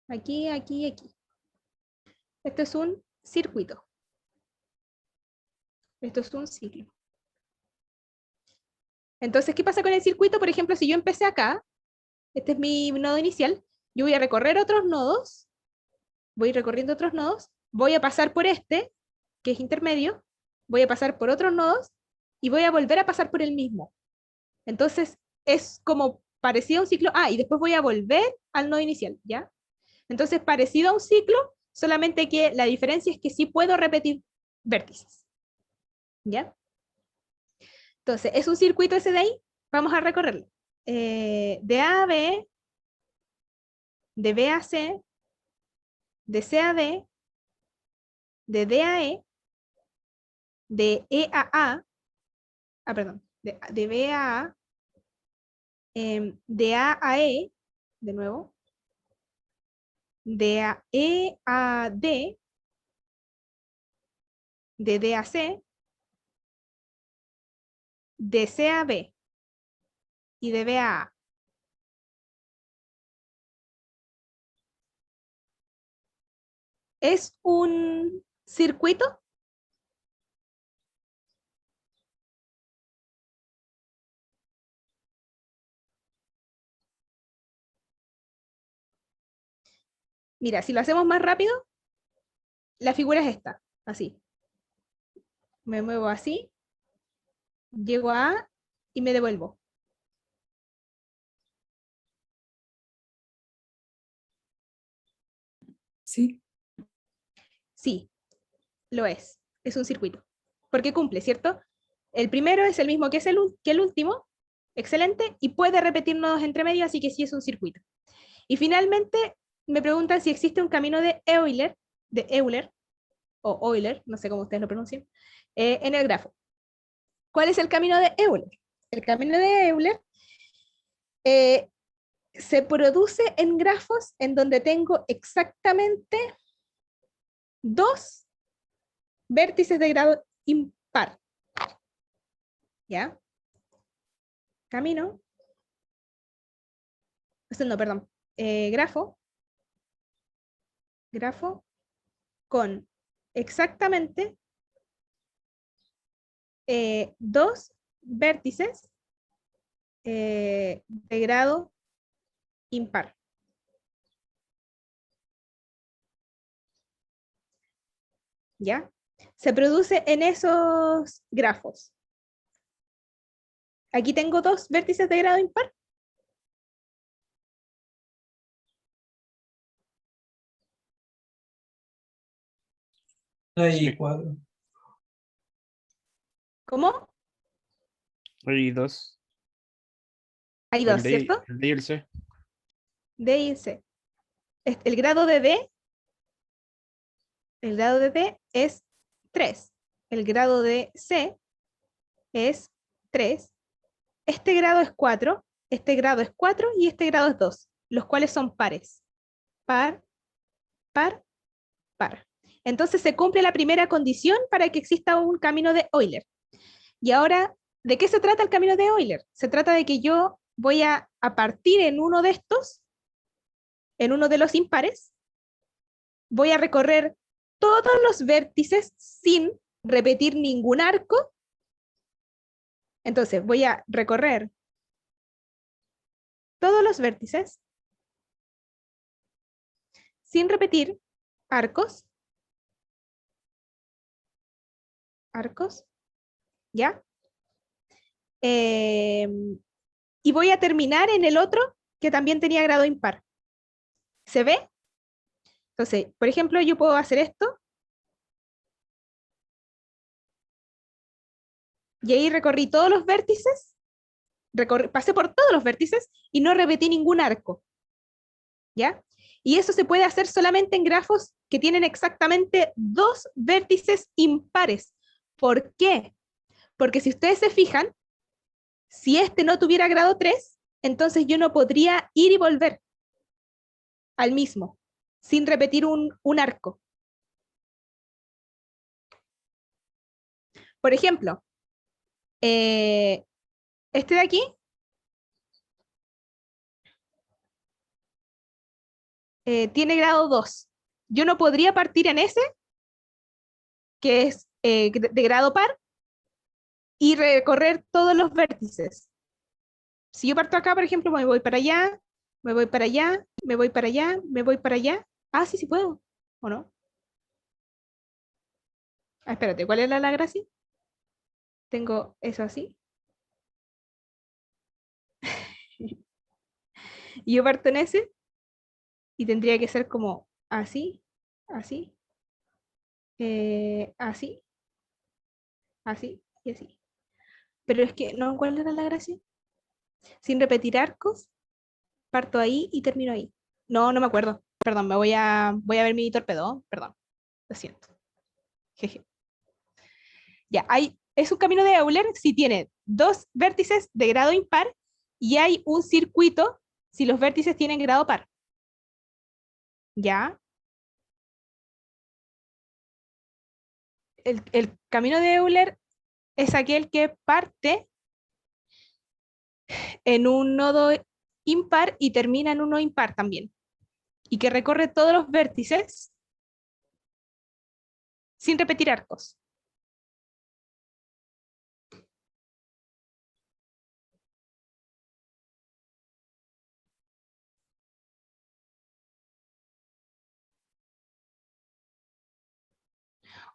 aquí, aquí, aquí. Esto es un circuito. Esto es un ciclo. Entonces, ¿qué pasa con el circuito? Por ejemplo, si yo empecé acá, este es mi nodo inicial, yo voy a recorrer otros nodos voy recorriendo otros nodos, voy a pasar por este, que es intermedio, voy a pasar por otros nodos y voy a volver a pasar por el mismo. Entonces, es como parecido a un ciclo, y después voy a volver al nodo inicial, ¿ya? Entonces, parecido a un ciclo, solamente que la diferencia es que sí puedo repetir vértices, ¿ya? Entonces, es un circuito ese de ahí, vamos a recorrerlo. De A a B, de B a C, de C a D, de D a E, de E a A, perdón, de B a A, de A a E, de nuevo, de E a D, de D a C, de C a B y de B a A. ¿Es un circuito? Mira, si lo hacemos más rápido, la figura es esta, así. Me muevo así, llego a A y me devuelvo. Sí. Sí, lo es. Es un circuito. Porque cumple, ¿cierto? El primero es el mismo que el último. Excelente. Y puede repetir nodos entre medio, así que sí es un circuito. Y finalmente me preguntan si existe un camino de Euler, o Euler, no sé cómo ustedes lo pronuncian, en el grafo. ¿Cuál es el camino de Euler? El camino de Euler se produce en grafos en donde tengo exactamente 2 vértices de grado impar. ¿Ya? Camino. No, perdón. Grafo con exactamente 2 vértices de grado impar. ¿Ya? Se produce en esos grafos. Aquí tengo 2 vértices de grado impar. Hay 4. ¿Cómo? Hay 2. Hay 2, ¿cierto? El D y el C. D y C. El grado de D, es 3. El grado de C es 3. Este grado es 4. Este grado es 4 y este grado es 2, los cuales son pares. Par, par, par. Entonces se cumple la primera condición para que exista un camino de Euler. Y ahora, ¿de qué se trata el camino de Euler? Se trata de que yo voy a partir en uno de estos, en uno de los impares, voy a recorrer todos los vértices sin repetir ningún arco. Entonces voy a recorrer todos los vértices sin repetir arcos, ¿ya? Y voy a terminar en el otro que también tenía grado impar. ¿Se ve? Entonces, por ejemplo, yo puedo hacer esto. Y ahí recorrí todos los vértices, pasé por todos los vértices y no repetí ningún arco. ¿Ya? Y eso se puede hacer solamente en grafos que tienen exactamente 2 vértices impares. ¿Por qué? Porque si ustedes se fijan, si este no tuviera grado 3, entonces yo no podría ir y volver al mismo, sin repetir un arco. Por ejemplo, este de aquí tiene grado 2. Yo no podría partir en ese, que es de grado par, y recorrer todos los vértices. Si yo parto acá, por ejemplo, me voy para allá, me voy para allá, me voy para allá, me voy para allá. Sí puedo. ¿O no? Ah, espérate, ¿cuál es la gracia? Tengo eso así. Y yo parto en ese y tendría que ser como así, así, así, así y así. Pero es que, no, ¿cuál era la gracia? Sin repetir arcos, parto ahí y termino ahí. No, no me acuerdo. Perdón, voy a ver mi torpedo. Perdón, lo siento. Jeje. Ya, es un camino de Euler si tiene dos vértices de grado impar y hay un circuito si los vértices tienen grado par. ¿Ya? El camino de Euler es aquel que parte en un nodo impar y termina en un nodo impar también. Y que recorre todos los vértices sin repetir arcos.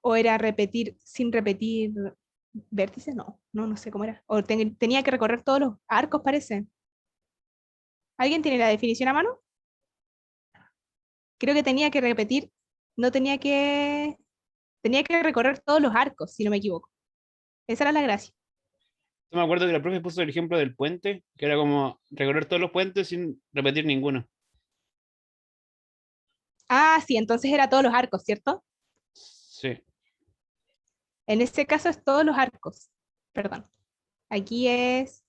¿O era repetir sin repetir vértices? No sé cómo era. O tenía que recorrer todos los arcos, parece. ¿Alguien tiene la definición a mano? Creo que tenía que repetir, no tenía que recorrer todos los arcos, si no me equivoco. Esa era la gracia. Yo me acuerdo que la profe puso el ejemplo del puente, que era como recorrer todos los puentes sin repetir ninguno. Ah, sí, entonces era todos los arcos, ¿cierto? Sí. En este caso es todos los arcos. Perdón. Aquí es,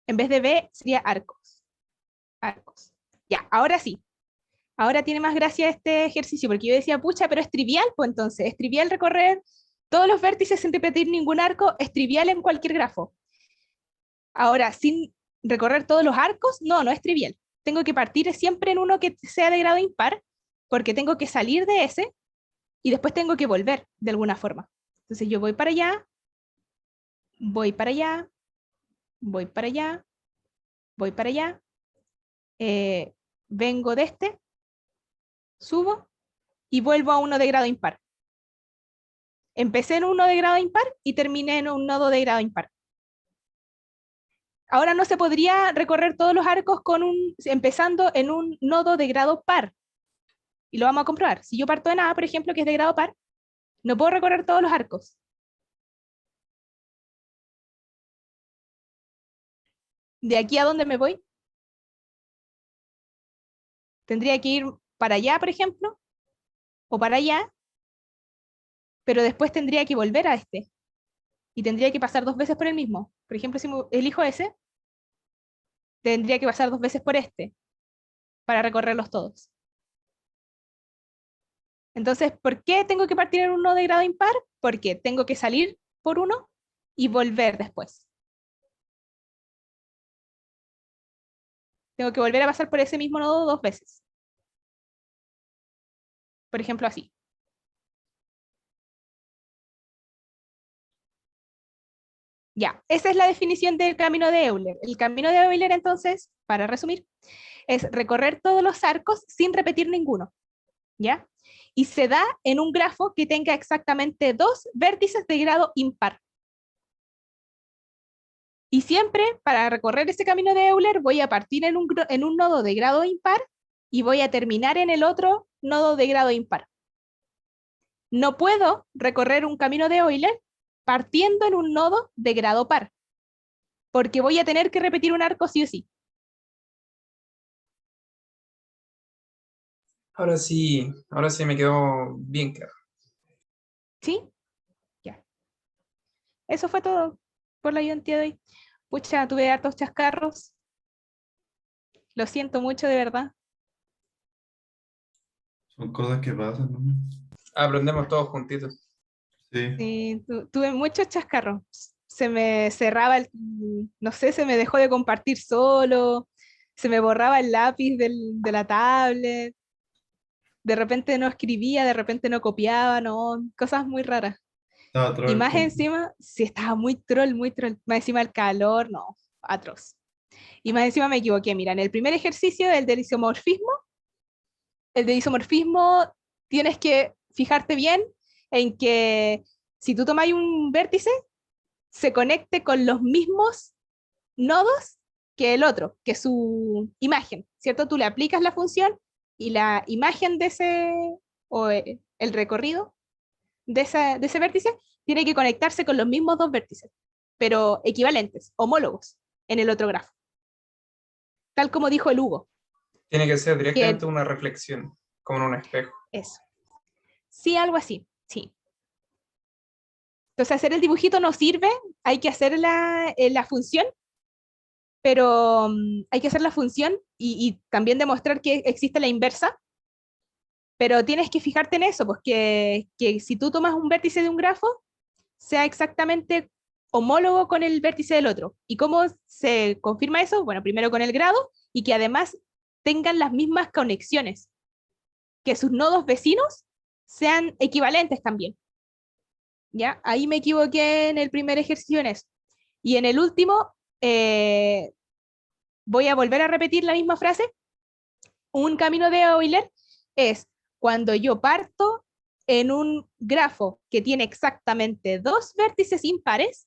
en vez de B, sería arcos. Arcos. Ya, ahora sí. Ahora tiene más gracia este ejercicio, porque yo decía, pucha, pero es trivial, pues entonces, es trivial recorrer todos los vértices sin repetir ningún arco, es trivial en cualquier grafo. Ahora, sin recorrer todos los arcos, no es trivial. Tengo que partir siempre en uno que sea de grado impar, porque tengo que salir de ese y después tengo que volver de alguna forma. Entonces yo voy para allá, voy para allá, voy para allá, voy para allá, vengo de este, subo y vuelvo a uno de grado impar. Empecé en uno de grado impar y terminé en un nodo de grado impar. Ahora no se podría recorrer todos los arcos empezando en un nodo de grado par. Y lo vamos a comprobar. Si yo parto en A, por ejemplo, que es de grado par, no puedo recorrer todos los arcos. ¿De aquí a dónde me voy? Tendría que ir para allá, por ejemplo, o para allá, pero después tendría que volver a este. Y tendría que pasar 2 veces por el mismo. Por ejemplo, si elijo ese, tendría que pasar 2 veces por este para recorrerlos todos. Entonces, ¿por qué tengo que partir en uno de grado impar? Porque tengo que salir por uno y volver después. Tengo que volver a pasar por ese mismo nodo 2 veces. Por ejemplo, así. Ya, esa es la definición del camino de Euler. El camino de Euler, entonces, para resumir, es recorrer todos los arcos sin repetir ninguno. ¿Ya? Y se da en un grafo que tenga exactamente 2 vértices de grado impar. Y siempre, para recorrer ese camino de Euler, voy a partir en un nodo de grado impar y voy a terminar en el otro nodo de grado impar. No puedo recorrer un camino de Euler partiendo en un nodo de grado par, porque voy a tener que repetir un arco sí o sí. Ahora sí me quedó bien claro. ¿Sí? Ya. Eso fue todo por la ayudantía de hoy. Pucha, tuve hartos chascarros. Lo siento mucho, de verdad. Son cosas que pasan, ¿no? Aprendemos todos juntitos. Sí. Sí, tuve muchos chascarros. Se me cerraba no sé, se me dejó de compartir solo, se me borraba el lápiz de la tablet, de repente no escribía, de repente no copiaba, no, cosas muy raras. Estaba Y troll más con- encima, sí estaba muy troll, muy troll. Más encima el calor, no, atroz. Y más encima me equivoqué, mira, en el primer ejercicio, el del isomorfismo, el de isomorfismo tienes que fijarte bien en que si tú tomas un vértice, se conecte con los mismos nodos que el otro, que su imagen, ¿cierto? Tú le aplicas la función y la imagen de ese, o el recorrido de ese vértice, tiene que conectarse con los mismos dos vértices, pero equivalentes, homólogos, en el otro grafo. Tal como dijo el Hugo. Tiene que ser Que directamente una reflexión, como en un espejo. eso. Sí, algo así, sí. Entonces hacer el dibujito no sirve, hay que hacer la función, pero hay que hacer la función y también demostrar que existe la inversa, pero tienes que fijarte en eso, pues que si tú tomas un vértice de un grafo, sea exactamente homólogo con el vértice del otro. ¿Y cómo se confirma eso? Bueno, primero con el grado y que además tengan las mismas conexiones, que sus nodos vecinos sean equivalentes también. ¿Ya? Ahí me equivoqué en el primer ejercicio en eso. Y en el último, voy a volver a repetir la misma frase. Un camino de Euler es cuando yo parto en un grafo que tiene exactamente dos vértices impares,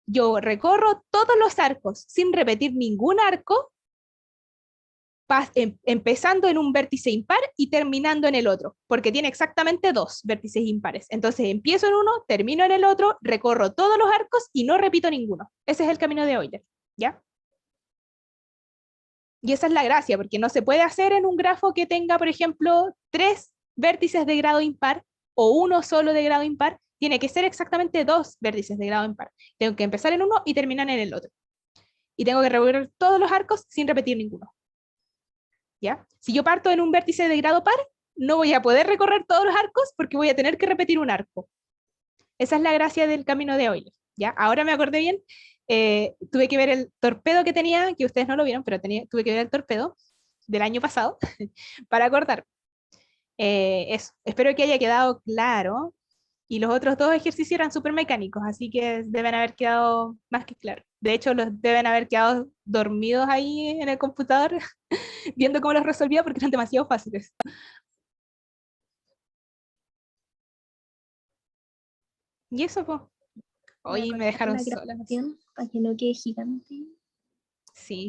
yo recorro todos los arcos sin repetir ningún arco, empezando en un vértice impar y terminando en el otro, porque tiene exactamente dos vértices impares. Entonces empiezo en uno, termino en el otro, recorro todos los arcos y no repito ninguno. Ese es el camino de Euler, ¿ya? Y esa es la gracia, porque no se puede hacer en un grafo que tenga, por ejemplo, 3 vértices de grado impar o uno solo de grado impar. Tiene que ser exactamente 2 vértices de grado impar. Tengo que empezar en uno y terminar en el otro. Y tengo que recorrer todos los arcos sin repetir ninguno. ¿Ya? Si yo parto en un vértice de grado par, no voy a poder recorrer todos los arcos porque voy a tener que repetir un arco. Esa es la gracia del camino de Euler. ¿Ya? Ahora me acordé bien. Tuve que ver el torpedo que tenía, que ustedes no lo vieron, pero tuve que ver el torpedo del año pasado para acordar. Eso. Espero que haya quedado claro. Y los otros dos ejercicios eran súper mecánicos, así que deben haber quedado más que claros. De hecho, los deben haber quedado dormidos ahí en el computador viendo cómo los resolvía porque eran demasiado fáciles. Y eso, pues, Voy a hoy me colocar dejaron la sola. grabación para que no quede gigante. Sí.